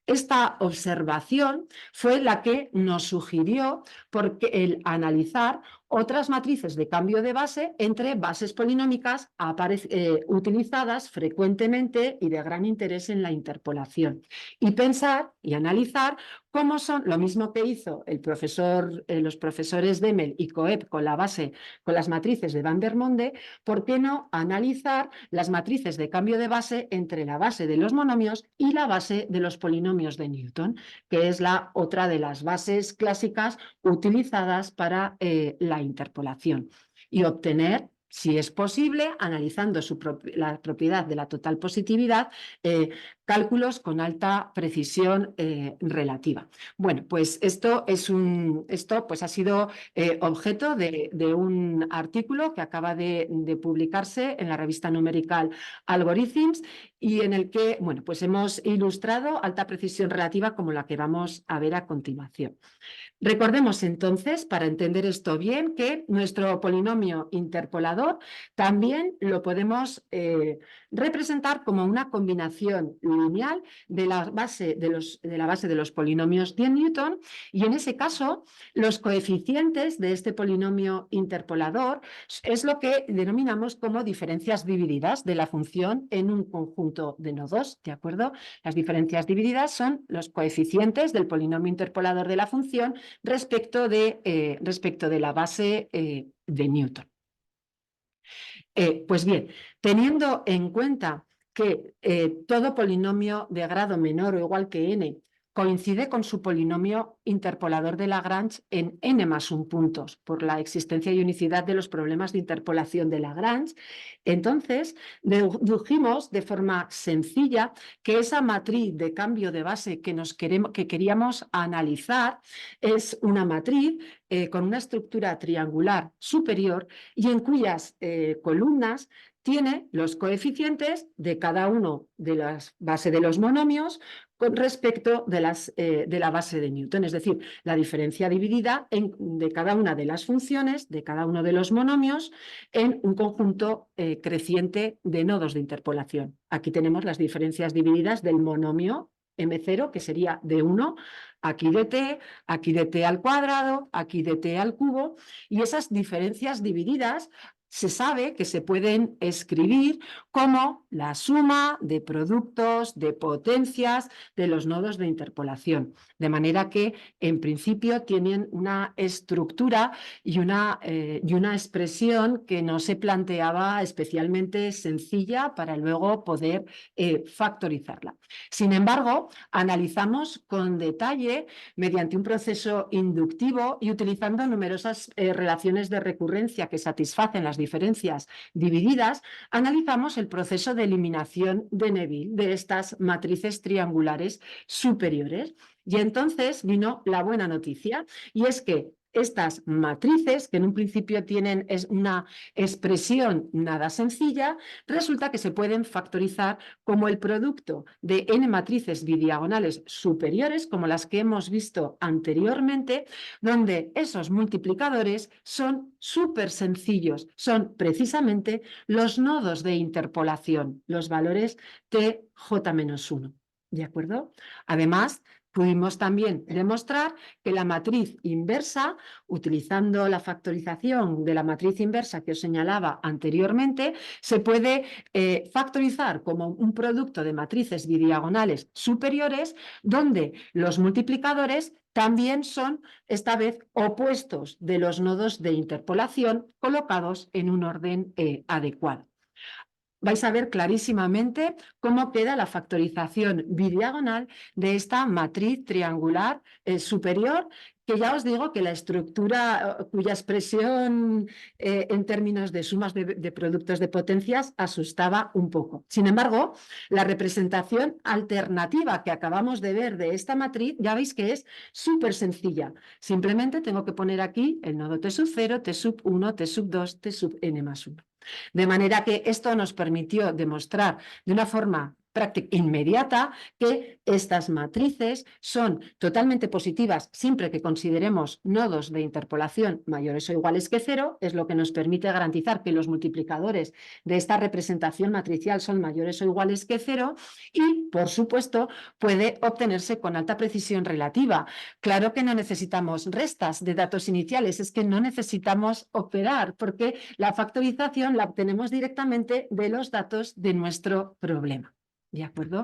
Esta observación fue la que nos sugirió el analizar otras matrices de cambio de base entre bases polinómicas utilizadas frecuentemente y de gran interés en la interpolación. Y pensar y analizar cómo son, lo mismo que hizo los profesores Demel y Coeb con las matrices de Vandermonde, ¿por qué no analizar las matrices de cambio de base entre la base de los monomios y la base de los polinomios de Newton, que es la otra de las bases clásicas utilizadas para la interpolación, y obtener, si es posible, analizando la propiedad de la total positividad, cálculos con alta precisión relativa. Bueno, pues esto pues ha sido objeto de un artículo que acaba de publicarse en la revista Numerical Algorithms y en el que, bueno, pues hemos ilustrado alta precisión relativa como la que vamos a ver a continuación. Recordemos entonces, para entender esto bien, que nuestro polinomio interpolador también lo podemos representar como una combinación lineal de la base de los polinomios de Newton, y en ese caso los coeficientes de este polinomio interpolador es lo que denominamos como diferencias divididas de la función en un conjunto de nodos, ¿de acuerdo? Las diferencias divididas son los coeficientes del polinomio interpolador de la función respecto de la base de Newton. Pues bien, teniendo en cuenta que todo polinomio de grado menor o igual que n coincide con su polinomio interpolador de Lagrange en n+1 puntos por la existencia y unicidad de los problemas de interpolación de Lagrange, entonces dedujimos de forma sencilla que esa matriz de cambio de base que queríamos analizar es una matriz con una estructura triangular superior y en cuyas columnas tiene los coeficientes de cada uno de las bases de los monomios con respecto de la base de Newton, es decir, la diferencia dividida de cada una de las funciones, de cada uno de los monomios, en un conjunto creciente de nodos de interpolación. Aquí tenemos las diferencias divididas del monomio M0, que sería de 1, aquí de t al cuadrado, aquí de t al cubo, y esas diferencias divididas se sabe que se pueden escribir como la suma de productos, de potencias de los nodos de interpolación, de manera que en principio tienen una estructura y una expresión que no se planteaba especialmente sencilla para luego poder factorizarla. Sin embargo, analizamos con detalle mediante un proceso inductivo y utilizando numerosas relaciones de recurrencia que satisfacen las diferencias divididas, analizamos el proceso de eliminación de Neville de estas matrices triangulares superiores. Y entonces vino la buena noticia, y es que estas matrices, que en un principio tienen una expresión nada sencilla, resulta que se pueden factorizar como el producto de n matrices bidiagonales superiores, como las que hemos visto anteriormente, donde esos multiplicadores son súper sencillos, son precisamente los nodos de interpolación, los valores tj-1. ¿De acuerdo? Además, pudimos también demostrar que la matriz inversa, utilizando la factorización de la matriz inversa que os señalaba anteriormente, se puede factorizar como un producto de matrices bidiagonales superiores, donde los multiplicadores también son, esta vez, opuestos de los nodos de interpolación colocados en un orden adecuado. vais a ver clarísimamente cómo queda la factorización bidiagonal de esta matriz triangular superior, que ya os digo que la estructura cuya expresión en términos de sumas de productos de potencias asustaba un poco. Sin embargo, la representación alternativa que acabamos de ver de esta matriz, ya veis que es súper sencilla. Simplemente tengo que poner aquí el nodo T sub 0, T sub 1, T sub 2, T sub n más 1. De manera que esto nos permitió demostrar de una forma práctica inmediata que estas matrices son totalmente positivas siempre que consideremos nodos de interpolación mayores o iguales que 0, es lo que nos permite garantizar que los multiplicadores de esta representación matricial son mayores o iguales que 0 y, por supuesto, puede obtenerse con alta precisión relativa. Claro que no necesitamos restas de datos iniciales, es que no necesitamos operar porque la factorización la obtenemos directamente de los datos de nuestro problema. ¿De acuerdo?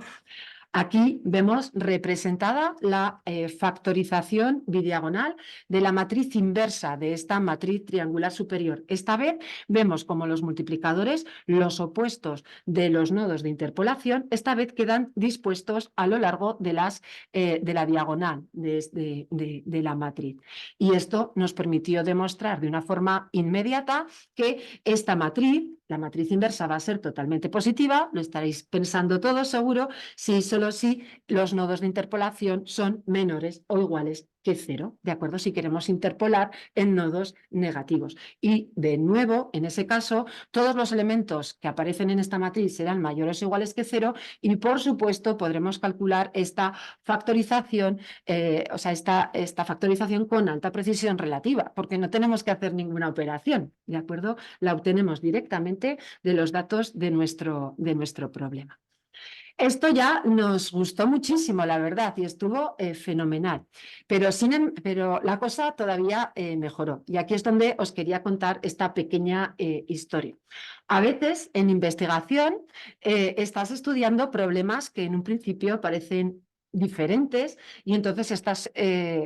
Aquí vemos representada la factorización bidiagonal de la matriz inversa de esta matriz triangular superior. Esta vez vemos como los multiplicadores, los opuestos de los nodos de interpolación, esta vez quedan dispuestos a lo largo de la diagonal de la matriz. Y esto nos permitió demostrar de una forma inmediata que esta matriz, la matriz inversa, va a ser totalmente positiva, lo estaréis pensando todos seguro, solo si los nodos de interpolación son menores o iguales que 0, ¿de acuerdo? Si queremos interpolar en nodos negativos. Y de nuevo, en ese caso, todos los elementos que aparecen en esta matriz serán mayores o iguales que 0 y, por supuesto, podremos calcular esta factorización, esta factorización con alta precisión relativa, porque no tenemos que hacer ninguna operación, ¿de acuerdo? La obtenemos directamente de los datos de nuestro problema. Esto ya nos gustó muchísimo, la verdad, y estuvo fenomenal. Pero la cosa todavía mejoró. Y aquí es donde os quería contar esta pequeña historia. A veces, en investigación, estás estudiando problemas que en un principio parecen diferentes y entonces estás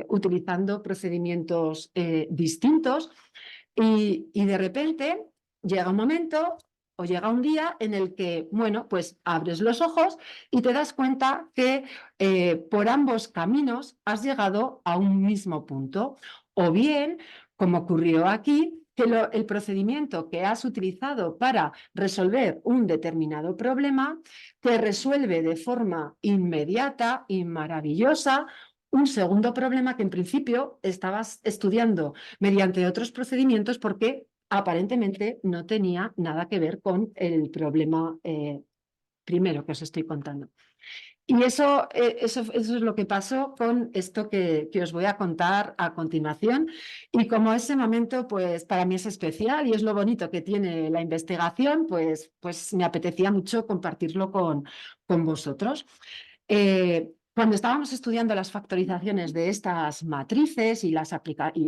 utilizando procedimientos distintos y de repente llega un momento o llega un día en el que, bueno, pues abres los ojos y te das cuenta que por ambos caminos has llegado a un mismo punto. O bien, como ocurrió aquí, que el procedimiento que has utilizado para resolver un determinado problema te resuelve de forma inmediata y maravillosa un segundo problema que en principio estabas estudiando mediante otros procedimientos porque aparentemente no tenía nada que ver con el problema primero que os estoy contando. Y eso es lo que pasó con esto que os voy a contar a continuación. Y como ese momento, pues para mí es especial y es lo bonito que tiene la investigación, pues me apetecía mucho compartirlo con vosotros. Cuando estábamos estudiando las factorizaciones de estas matrices y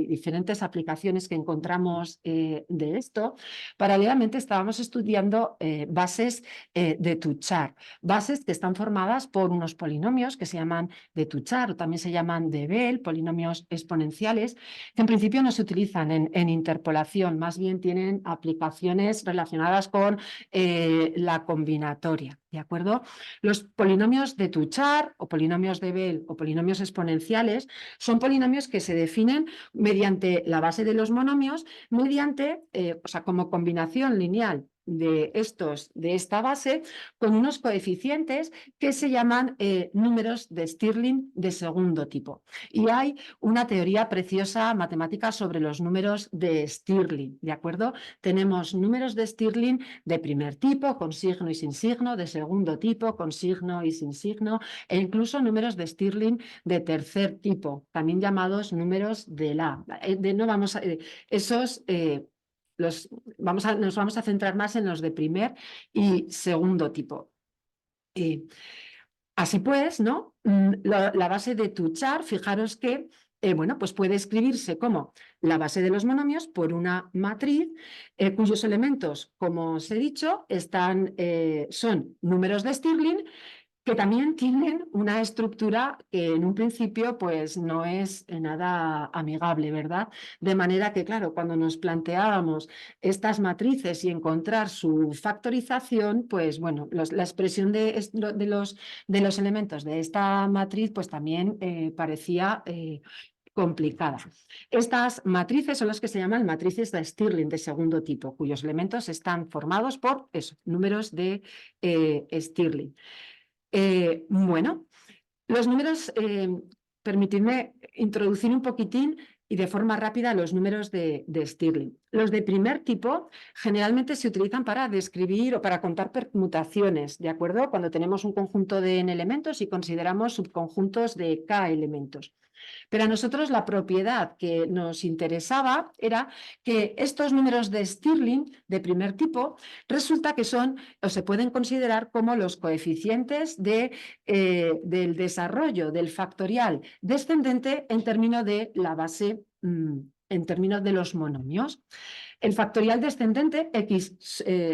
diferentes aplicaciones que encontramos de esto, paralelamente estábamos estudiando bases de Tuchar, bases que están formadas por unos polinomios que se llaman de Tuchar o también se llaman de Bell, polinomios exponenciales, que en principio no se utilizan en interpolación, más bien tienen aplicaciones relacionadas con la combinatoria, ¿de acuerdo? Los polinomios de Tuchar o polinomios de Bell o polinomios exponenciales son polinomios que se definen mediante la base de los monomios, mediante, como combinación lineal de esta base con unos coeficientes que se llaman números de Stirling de segundo tipo. Y hay una teoría preciosa matemática sobre los números de Stirling, ¿de acuerdo? Tenemos números de Stirling de primer tipo, con signo y sin signo, de segundo tipo, con signo y sin signo, e incluso números de Stirling de tercer tipo, también llamados números de La. Nos vamos a centrar más en los de primer y segundo tipo. Así pues, ¿no? La base de Tuchar, fijaros que pues puede escribirse como la base de los monomios por una matriz cuyos elementos, como os he dicho, son números de Stirling que también tienen una estructura que en un principio pues no es nada amigable, ¿verdad? De manera que, claro, cuando nos planteábamos estas matrices y encontrar su factorización, pues bueno, la expresión de los elementos de esta matriz pues también parecía complicada. Estas matrices son las que se llaman matrices de Stirling de segundo tipo, cuyos elementos están formados por números de Stirling. Bueno, los números, permitidme introducir un poquitín y de forma rápida los números de Stirling. Los de primer tipo generalmente se utilizan para describir o para contar permutaciones, ¿de acuerdo? Cuando tenemos un conjunto de n elementos y consideramos subconjuntos de k elementos. Pero a nosotros la propiedad que nos interesaba era que estos números de Stirling de primer tipo resulta que son o se pueden considerar como los coeficientes del desarrollo del factorial descendente en términos de la base, en términos de los monomios. El factorial descendente x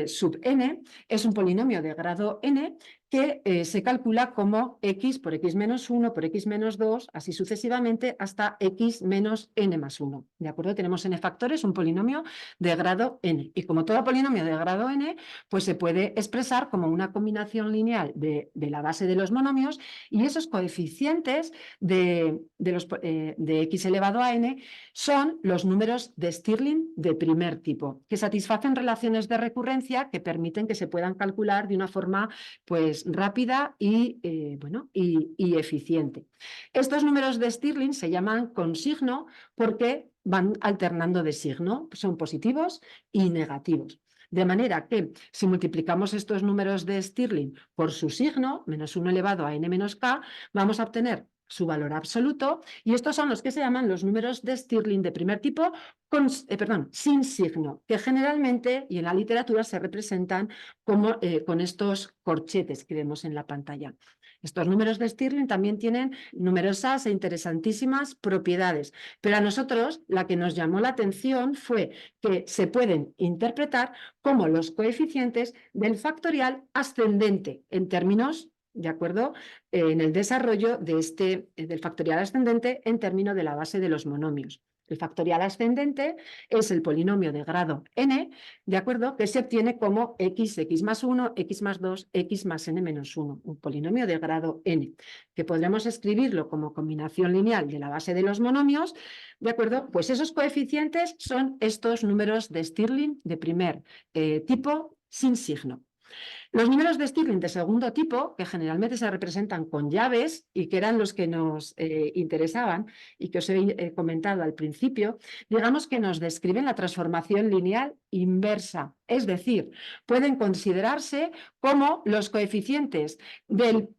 sub n es un polinomio de grado n que se calcula como x por x menos 1 por x menos 2, así sucesivamente hasta x menos n más 1. ¿De acuerdo? Tenemos n factores, un polinomio de grado n. Y como todo polinomio de grado n, pues se puede expresar como una combinación lineal de la base de los monomios y esos coeficientes de x elevado a n son los números de Stirling de primer tipo, que satisfacen relaciones de recurrencia que permiten que se puedan calcular de una forma pues rápida y, y eficiente. Estos números de Stirling se llaman con signo porque van alternando de signo, son positivos y negativos. De manera que si multiplicamos estos números de Stirling por su signo, menos 1 elevado a n menos k, vamos a obtener su valor absoluto, y estos son los que se llaman los números de Stirling de primer tipo sin signo, que generalmente y en la literatura se representan como, con estos corchetes que vemos en la pantalla. Estos números de Stirling también tienen numerosas e interesantísimas propiedades, pero a nosotros la que nos llamó la atención fue que se pueden interpretar como los coeficientes del factorial ascendente en términos, ¿de acuerdo?, en el desarrollo de del factorial ascendente en términos de la base de los monomios. El factorial ascendente es el polinomio de grado n, ¿de acuerdo?, que se obtiene como x más 1, x más 2, x más n menos 1, un polinomio de grado n, que podremos escribirlo como combinación lineal de la base de los monomios, ¿de acuerdo? Pues esos coeficientes son estos números de Stirling de primer tipo sin signo. Los números de Stirling de segundo tipo, que generalmente se representan con llaves y que eran los que nos interesaban y que os he comentado al principio, digamos que nos describen la transformación lineal inversa, es decir, pueden considerarse como los coeficientes de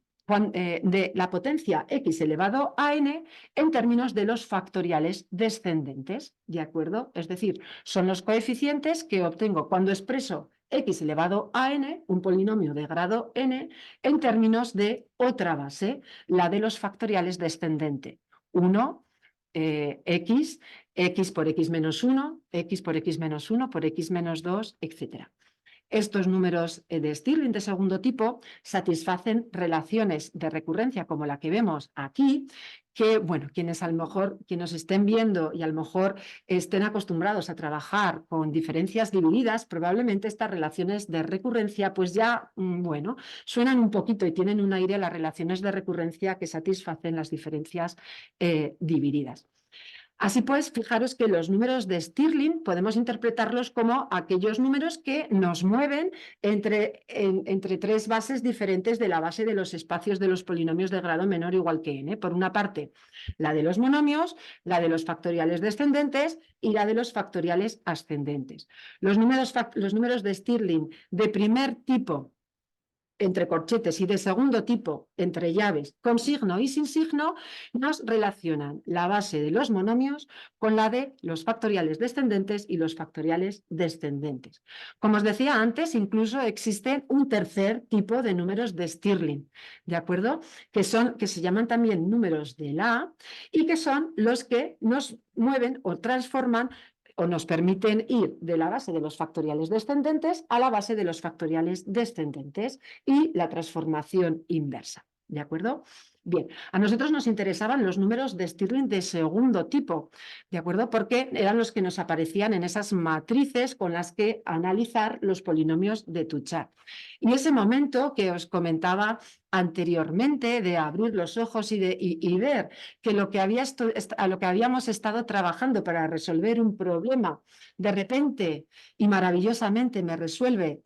la potencia x elevado a n en términos de los factoriales descendentes, ¿de acuerdo? Es decir, son los coeficientes que obtengo cuando expreso x elevado a n, un polinomio de grado n, en términos de otra base, la de los factoriales descendente. 1, x por x menos 1, x por x menos 1, por x menos 2, etc. Estos números de Stirling de segundo tipo satisfacen relaciones de recurrencia como la que vemos aquí, que, bueno, quienes a lo mejor, quienes estén viendo y a lo mejor estén acostumbrados a trabajar con diferencias divididas, probablemente estas relaciones de recurrencia pues ya, bueno, suenan un poquito y tienen un aire a las relaciones de recurrencia que satisfacen las diferencias divididas. Así pues, fijaros que los números de Stirling podemos interpretarlos como aquellos números que nos mueven entre tres bases diferentes de la base de los espacios de los polinomios de grado menor o igual que n. Por una parte, la de los monomios, la de los factoriales descendentes y la de los factoriales ascendentes. Los números de Stirling de primer tipo entre corchetes y de segundo tipo, entre llaves, con signo y sin signo, nos relacionan la base de los monomios con la de los factoriales descendentes y los factoriales descendentes. Como os decía antes, incluso existe un tercer tipo de números de Stirling, ¿de acuerdo? Que se llaman también números de La y que son los que nos mueven o transforman o nos permiten ir de la base de los factoriales descendentes a la base de los factoriales descendentes y la transformación inversa. ¿De acuerdo? Bien, a nosotros nos interesaban los números de Stirling de segundo tipo, ¿de acuerdo? Porque eran los que nos aparecían en esas matrices con las que analizar los polinomios de Touchard. Y ese momento que os comentaba anteriormente de abrir los ojos y ver que lo que a lo que habíamos estado trabajando para resolver un problema, de repente y maravillosamente me resuelve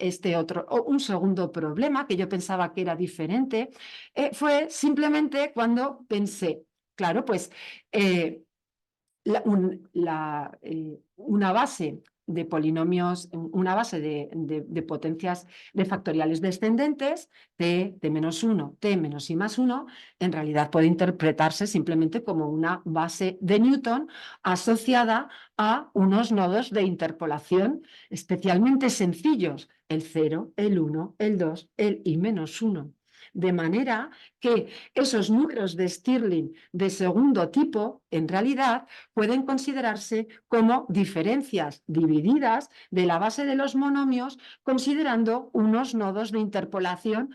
un segundo problema que yo pensaba que era diferente, fue simplemente cuando pensé, claro, pues una base de polinomios, una base de potencias de factoriales descendentes, t menos 1, t menos i más 1, en realidad puede interpretarse simplemente como una base de Newton asociada a unos nodos de interpolación especialmente sencillos, el 0, el 1, el 2, el i menos 1. De manera que esos números de Stirling de segundo tipo, en realidad, pueden considerarse como diferencias divididas de la base de los monomios, considerando unos nodos de interpolación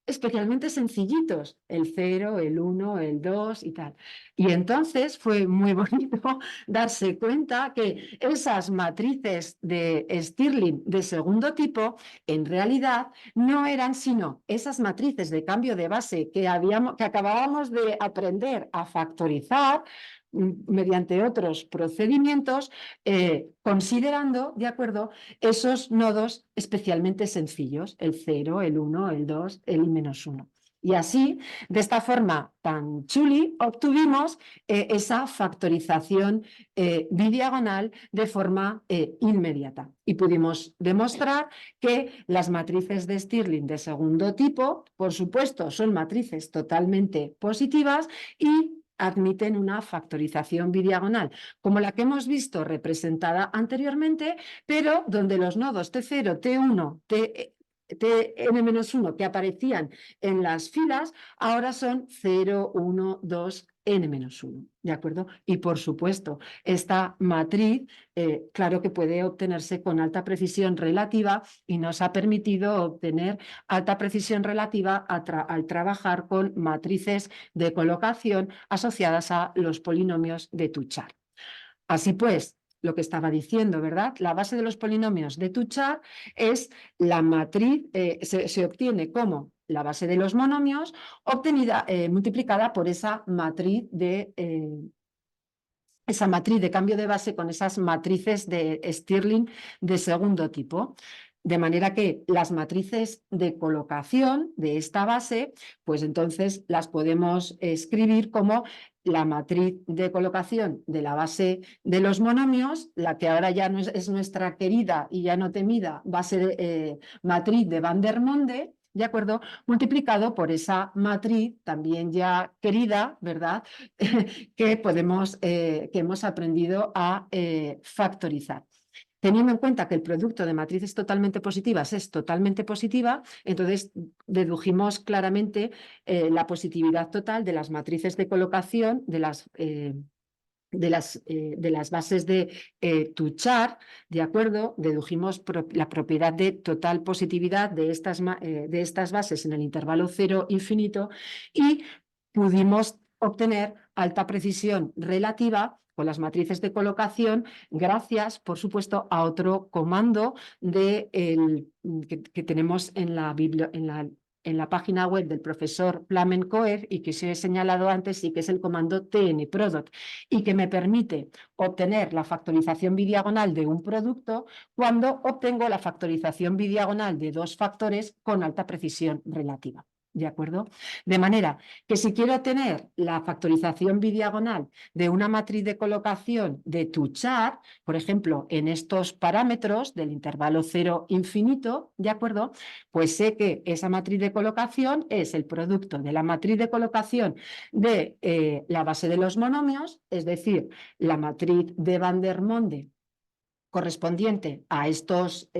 especialmente sencillitos, el 0, el 1, el 2 y tal. Y entonces fue muy bonito darse cuenta que esas matrices de Stirling de segundo tipo, en realidad, no eran sino esas matrices de cambio de base que acabábamos de aprender a factorizar mediante otros procedimientos, considerando, ¿de acuerdo?, esos nodos especialmente sencillos, el 0, el 1, el 2, el i menos 1. Y así, de esta forma tan chuli, obtuvimos esa factorización bidiagonal de forma inmediata. Y pudimos demostrar que las matrices de Stirling de segundo tipo, por supuesto, son matrices totalmente positivas y admiten una factorización bidiagonal, como la que hemos visto representada anteriormente, pero donde los nodos T0, T1, Tn-1 que aparecían en las filas, ahora son 0, 1, 2, n-1, ¿de acuerdo? Y por supuesto, esta matriz, claro que puede obtenerse con alta precisión relativa y nos ha permitido obtener alta precisión relativa al trabajar con matrices de colocación asociadas a los polinomios de Touchard. Así pues, lo que estaba diciendo, ¿verdad? La base de los polinomios de Touchard es la matriz, se obtiene como la base de los monomios obtenida, multiplicada por esa matriz de cambio de base con esas matrices de Stirling de segundo tipo. De manera que las matrices de colocación de esta base, pues entonces las podemos escribir como la matriz de colocación de la base de los monomios, la que ahora ya no es nuestra querida y ya no temida matriz de Vandermonde, ¿de acuerdo? Multiplicado por esa matriz también ya querida, ¿verdad? que hemos aprendido a factorizar. Teniendo en cuenta que el producto de matrices totalmente positivas es totalmente positiva, entonces dedujimos claramente la positividad total de las matrices de colocación de las bases de Touchard, ¿de acuerdo? Dedujimos la propiedad de total positividad de estas bases en el intervalo 0 infinito y pudimos obtener alta precisión relativa con las matrices de colocación gracias, por supuesto, a otro comando que tenemos en la página web del profesor Plamen-Coer y que os he señalado antes y que es el comando tnproduct y que me permite obtener la factorización bidiagonal de un producto cuando obtengo la factorización bidiagonal de dos factores con alta precisión relativa. ¿De acuerdo? De manera que si quiero tener la factorización bidiagonal de una matriz de colocación de Touchard, por ejemplo, en estos parámetros del intervalo 0 infinito, ¿de acuerdo? Pues sé que esa matriz de colocación es el producto de la matriz de colocación de la base de los monomios, es decir, la matriz de Vandermonde correspondiente a estos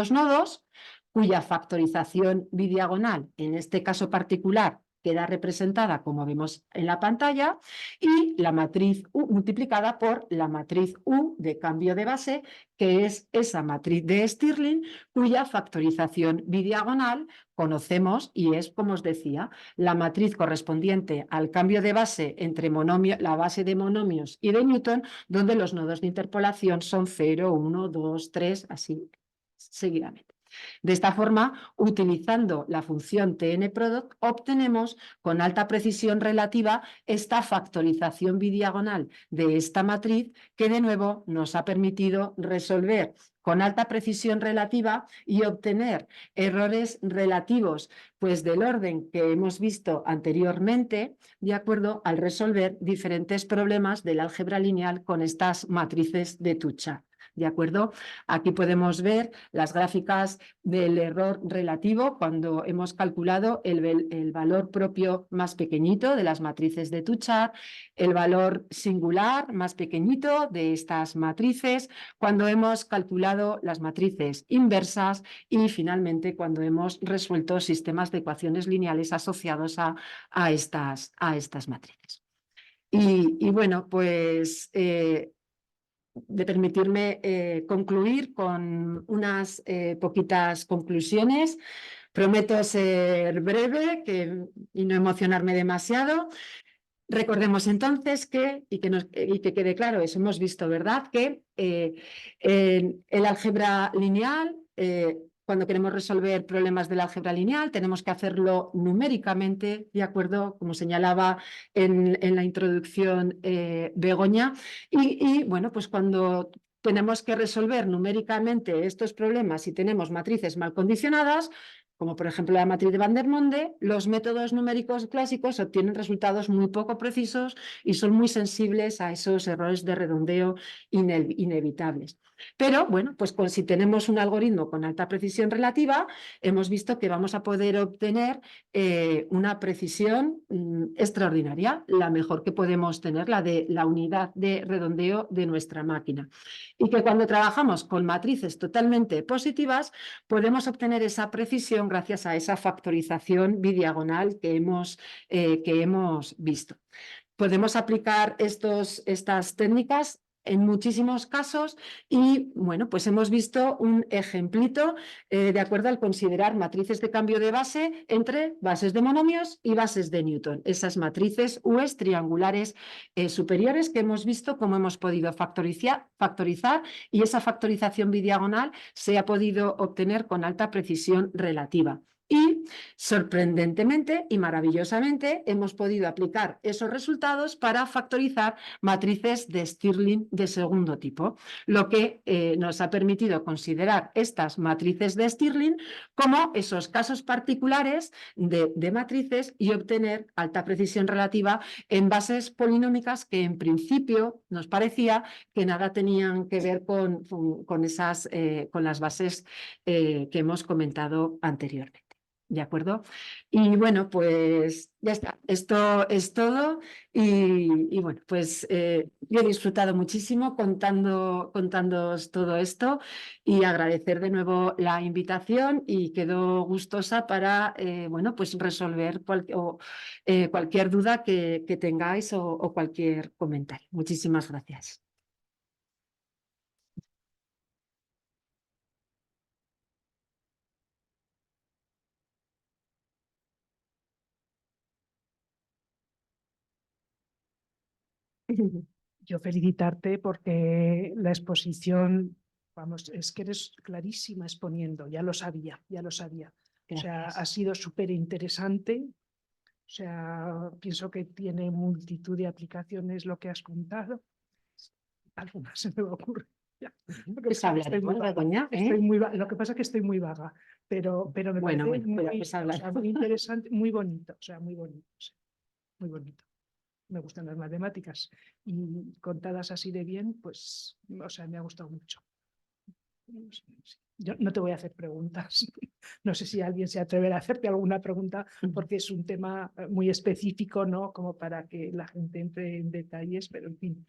nodos, cuya factorización bidiagonal, en este caso particular, queda representada como vemos en la pantalla y la matriz U multiplicada por la matriz U de cambio de base, que es esa matriz de Stirling cuya factorización bidiagonal conocemos y es, como os decía, la matriz correspondiente al cambio de base entre la base de monomios y de Newton, donde los nodos de interpolación son 0, 1, 2, 3, así seguidamente. De esta forma, utilizando la función tnproduct, obtenemos con alta precisión relativa esta factorización bidiagonal de esta matriz que de nuevo nos ha permitido resolver con alta precisión relativa y obtener errores relativos pues del orden que hemos visto anteriormente, de acuerdo al resolver diferentes problemas del álgebra lineal con estas matrices de Tuchar. ¿De acuerdo? Aquí podemos ver las gráficas del error relativo cuando hemos calculado el valor propio más pequeñito de las matrices de Tuchar, el valor singular más pequeñito de estas matrices, cuando hemos calculado las matrices inversas y finalmente cuando hemos resuelto sistemas de ecuaciones lineales asociados a estas matrices. Y bueno, pues de permitirme concluir con unas poquitas conclusiones. Prometo ser breve y no emocionarme demasiado. Recordemos entonces y que quede claro eso, hemos visto, ¿verdad?, que el álgebra lineal, cuando queremos resolver problemas del álgebra lineal, tenemos que hacerlo numéricamente, ¿de acuerdo? Como señalaba en la introducción Begoña. Y bueno, pues cuando tenemos que resolver numéricamente estos problemas y tenemos matrices mal condicionadas, como por ejemplo la matriz de Vandermonde, los métodos numéricos clásicos obtienen resultados muy poco precisos y son muy sensibles a esos errores de redondeo inevitables. Pero bueno, pues si tenemos un algoritmo con alta precisión relativa, hemos visto que vamos a poder obtener una precisión extraordinaria, la mejor que podemos tener, la de la unidad de redondeo de nuestra máquina. Y que cuando trabajamos con matrices totalmente positivas, podemos obtener esa precisión gracias a esa factorización bidiagonal que hemos visto. Podemos aplicar estas técnicas en muchísimos casos y, bueno, pues hemos visto un ejemplito de acuerdo al considerar matrices de cambio de base entre bases de monomios y bases de Newton. Esas matrices US triangulares superiores que hemos visto cómo hemos podido factorizar y esa factorización bidiagonal se ha podido obtener con alta precisión relativa. Y sorprendentemente y maravillosamente hemos podido aplicar esos resultados para factorizar matrices de Stirling de segundo tipo, lo que nos ha permitido considerar estas matrices de Stirling como esos casos particulares de matrices y obtener alta precisión relativa en bases polinómicas que en principio nos parecía que nada tenían que ver con las bases que hemos comentado anteriormente. ¿De acuerdo? Y bueno, pues ya está. Esto es todo. Y bueno, pues yo he disfrutado muchísimo contándoos todo esto y agradecer de nuevo la invitación y quedo gustosa para bueno, pues resolver cualquier duda que tengáis o cualquier comentario. Muchísimas gracias. Yo felicitarte porque la exposición, vamos, es que eres clarísima exponiendo, ya lo sabía, ya lo sabía. Gracias. O sea, ha sido súper interesante. O sea, pienso que tiene multitud de aplicaciones lo que has contado. Algunas se me ocurren. Pues hablaremos, Begoña, ¿eh? Lo que pasa es que estoy muy vaga, pero me parece muy interesante, muy bonito, o sea, muy bonito, o sea, muy bonito. Me gustan las matemáticas y contadas así de bien, pues, o sea, me ha gustado mucho. Yo no te voy a hacer preguntas. No sé si alguien se atreverá a hacerte alguna pregunta porque es un tema muy específico, ¿no? Como para que la gente entre en detalles, pero en fin,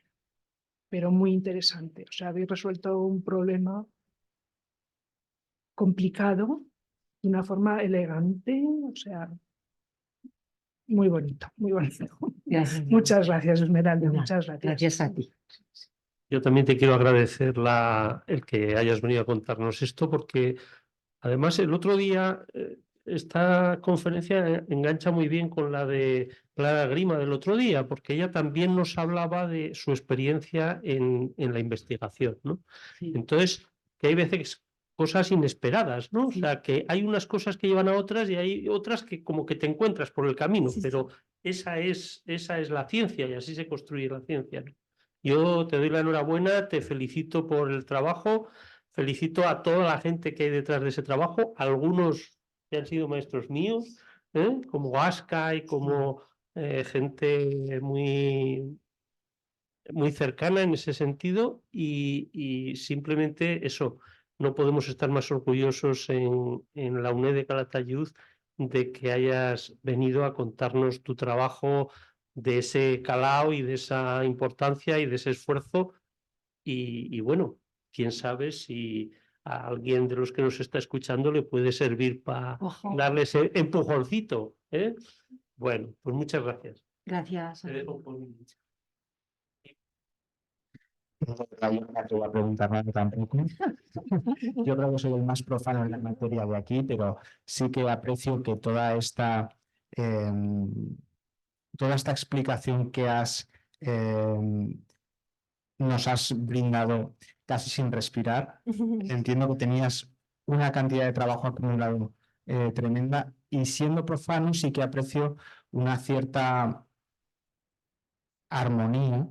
pero muy interesante. O sea, habéis resuelto un problema complicado de una forma elegante, o sea, muy bonito, muy bonito. Gracias. Muchas gracias, Esmeralda, Nada, muchas gracias. Gracias a ti. Yo también te quiero agradecer el que hayas venido a contarnos esto, porque además el otro día esta conferencia engancha muy bien con la de Clara Grima del otro día, porque ella también nos hablaba de su experiencia en la investigación, ¿no? Sí. Entonces, que hay veces cosas inesperadas, ¿no? O Sí. sea, que hay unas cosas que llevan a otras y hay otras que como que te encuentras por el camino, Sí, pero esa es la ciencia y así se construye la ciencia, ¿no? Yo te doy la enhorabuena, te felicito por el trabajo, felicito a toda la gente que hay detrás de ese trabajo, algunos que han sido maestros míos, como Gasca y como gente muy, muy cercana en ese sentido y simplemente eso, no podemos estar más orgullosos en la UNED de Calatayud de que hayas venido a contarnos tu trabajo de ese calao y de esa importancia y de ese esfuerzo y bueno, quién sabe si a alguien de los que nos está escuchando le puede servir para Ojalá. darle ese empujoncito, ¿eh? Bueno, pues muchas gracias. Gracias. Te dejo con- Yo no te voy a preguntar nada tampoco. Yo creo que soy el más profano en la materia de aquí, pero sí que aprecio que toda esta explicación que nos has brindado casi sin respirar. Entiendo que tenías una cantidad de trabajo acumulado tremenda y siendo profano sí que aprecio una cierta armonía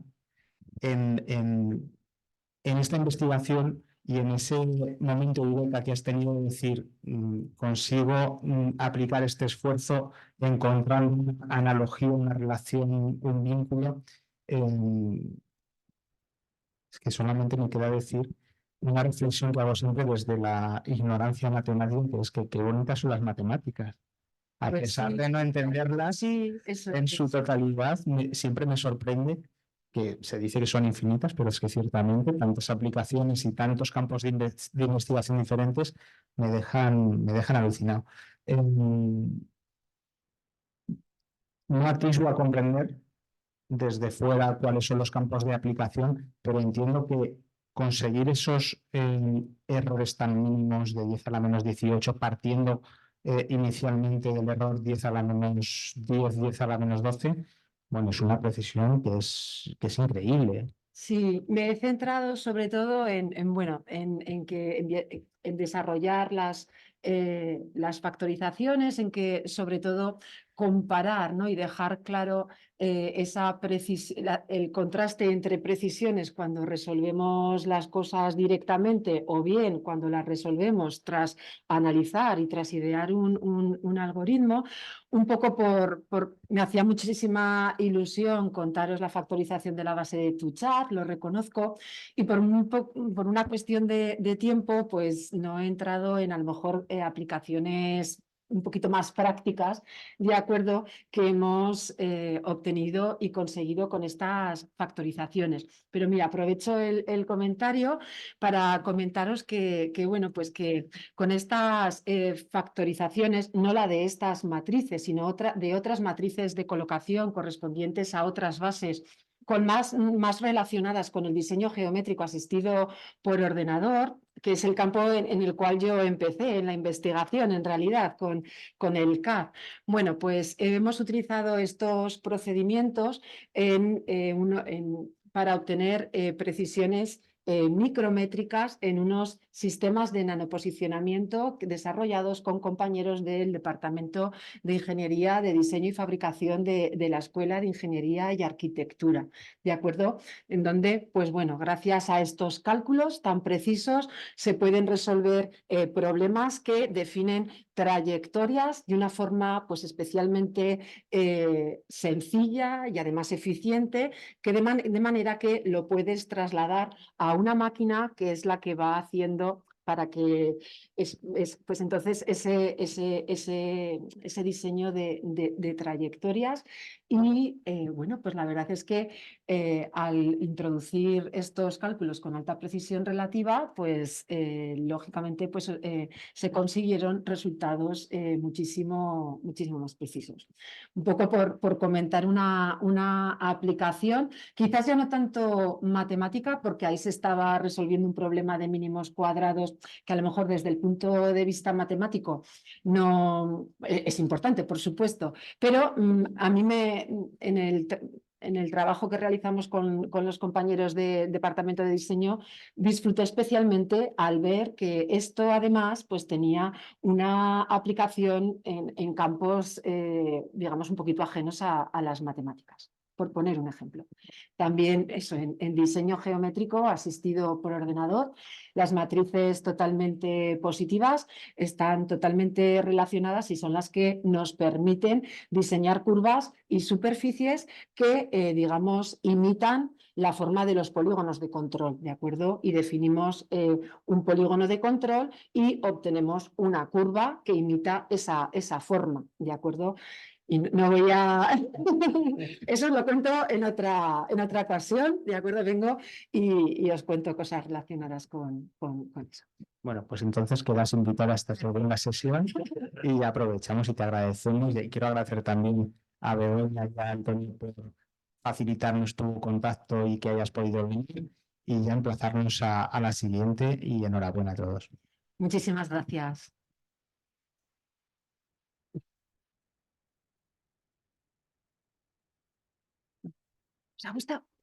en esta investigación y en ese momento Eureka que has tenido de decir, consigo aplicar este esfuerzo, encontrar una analogía, una relación, un vínculo. Es que solamente me queda decir una reflexión que hago siempre desde la ignorancia matemática, que es que qué bonitas son las matemáticas. A Pues pesar sí. de no entenderlas Sí, eso en es. su totalidad, siempre me sorprende que se dice que son infinitas, pero es que ciertamente tantas aplicaciones y tantos campos de investigación diferentes me dejan alucinado. No atisbo a comprender desde fuera cuáles son los campos de aplicación, pero entiendo que conseguir esos errores tan mínimos de 10 a la menos 18, partiendo inicialmente del error 10 a la menos 10, 10 a la menos 12, bueno, es una precisión que es increíble. Sí, me he centrado sobre todo bueno, en desarrollar las factorizaciones, en que sobre todo comparar, ¿no? Y dejar claro el contraste entre precisiones cuando resolvemos las cosas directamente o bien cuando las resolvemos tras analizar y tras idear un algoritmo. Un poco me hacía muchísima ilusión contaros la factorización de la base de Tuchat, lo reconozco, y por una cuestión de tiempo, pues no he entrado en a lo mejor aplicaciones un poquito más prácticas, de acuerdo, que hemos obtenido y conseguido con estas factorizaciones. Pero mira, aprovecho el comentario para comentaros bueno, pues que con estas factorizaciones, no la de estas matrices, sino de otras matrices de colocación correspondientes a otras bases más relacionadas con el diseño geométrico asistido por ordenador, que es el campo en el cual yo empecé en la investigación, en realidad, con el CAD. Bueno, pues hemos utilizado estos procedimientos para obtener precisiones micrométricas en unos sistemas de nanoposicionamiento desarrollados con compañeros del Departamento de Ingeniería de Diseño y Fabricación de la Escuela de Ingeniería y Arquitectura, ¿de acuerdo? En donde, pues bueno, gracias a estos cálculos tan precisos se pueden resolver problemas que definen trayectorias de una forma pues especialmente sencilla y además eficiente, que de manera que lo puedes trasladar a una máquina que es la que va haciendo para que pues entonces ese diseño de trayectorias Y bueno, pues la verdad es que al introducir estos cálculos con alta precisión relativa, pues lógicamente pues, se consiguieron resultados muchísimo más precisos. Un poco por comentar una aplicación, quizás ya no tanto matemática, porque ahí se estaba resolviendo un problema de mínimos cuadrados que a lo mejor desde el punto de vista matemático no es importante, por supuesto, pero a mí en el trabajo que realizamos con los compañeros de departamento de diseño, disfruté especialmente al ver que esto además pues tenía una aplicación en campos, digamos, un poquito ajenos a las matemáticas, por poner un ejemplo. También eso, en diseño geométrico asistido por ordenador, las matrices totalmente positivas están totalmente relacionadas y son las que nos permiten diseñar curvas y superficies que, digamos, imitan la forma de los polígonos de control, ¿de acuerdo? Y definimos un polígono de control y obtenemos una curva que imita esa forma, ¿de acuerdo? Y no voy a... Eso lo cuento en otra ocasión, ¿de acuerdo? Vengo y os cuento cosas relacionadas con eso. Bueno, pues entonces quedas invitada a esta segunda sesión y aprovechamos y te agradecemos. Y quiero agradecer también a Begoña y a Antonio por facilitarnos tu contacto y que hayas podido venir y ya emplazarnos a la siguiente y enhorabuena a todos. Muchísimas gracias. ¿Os ha gustado?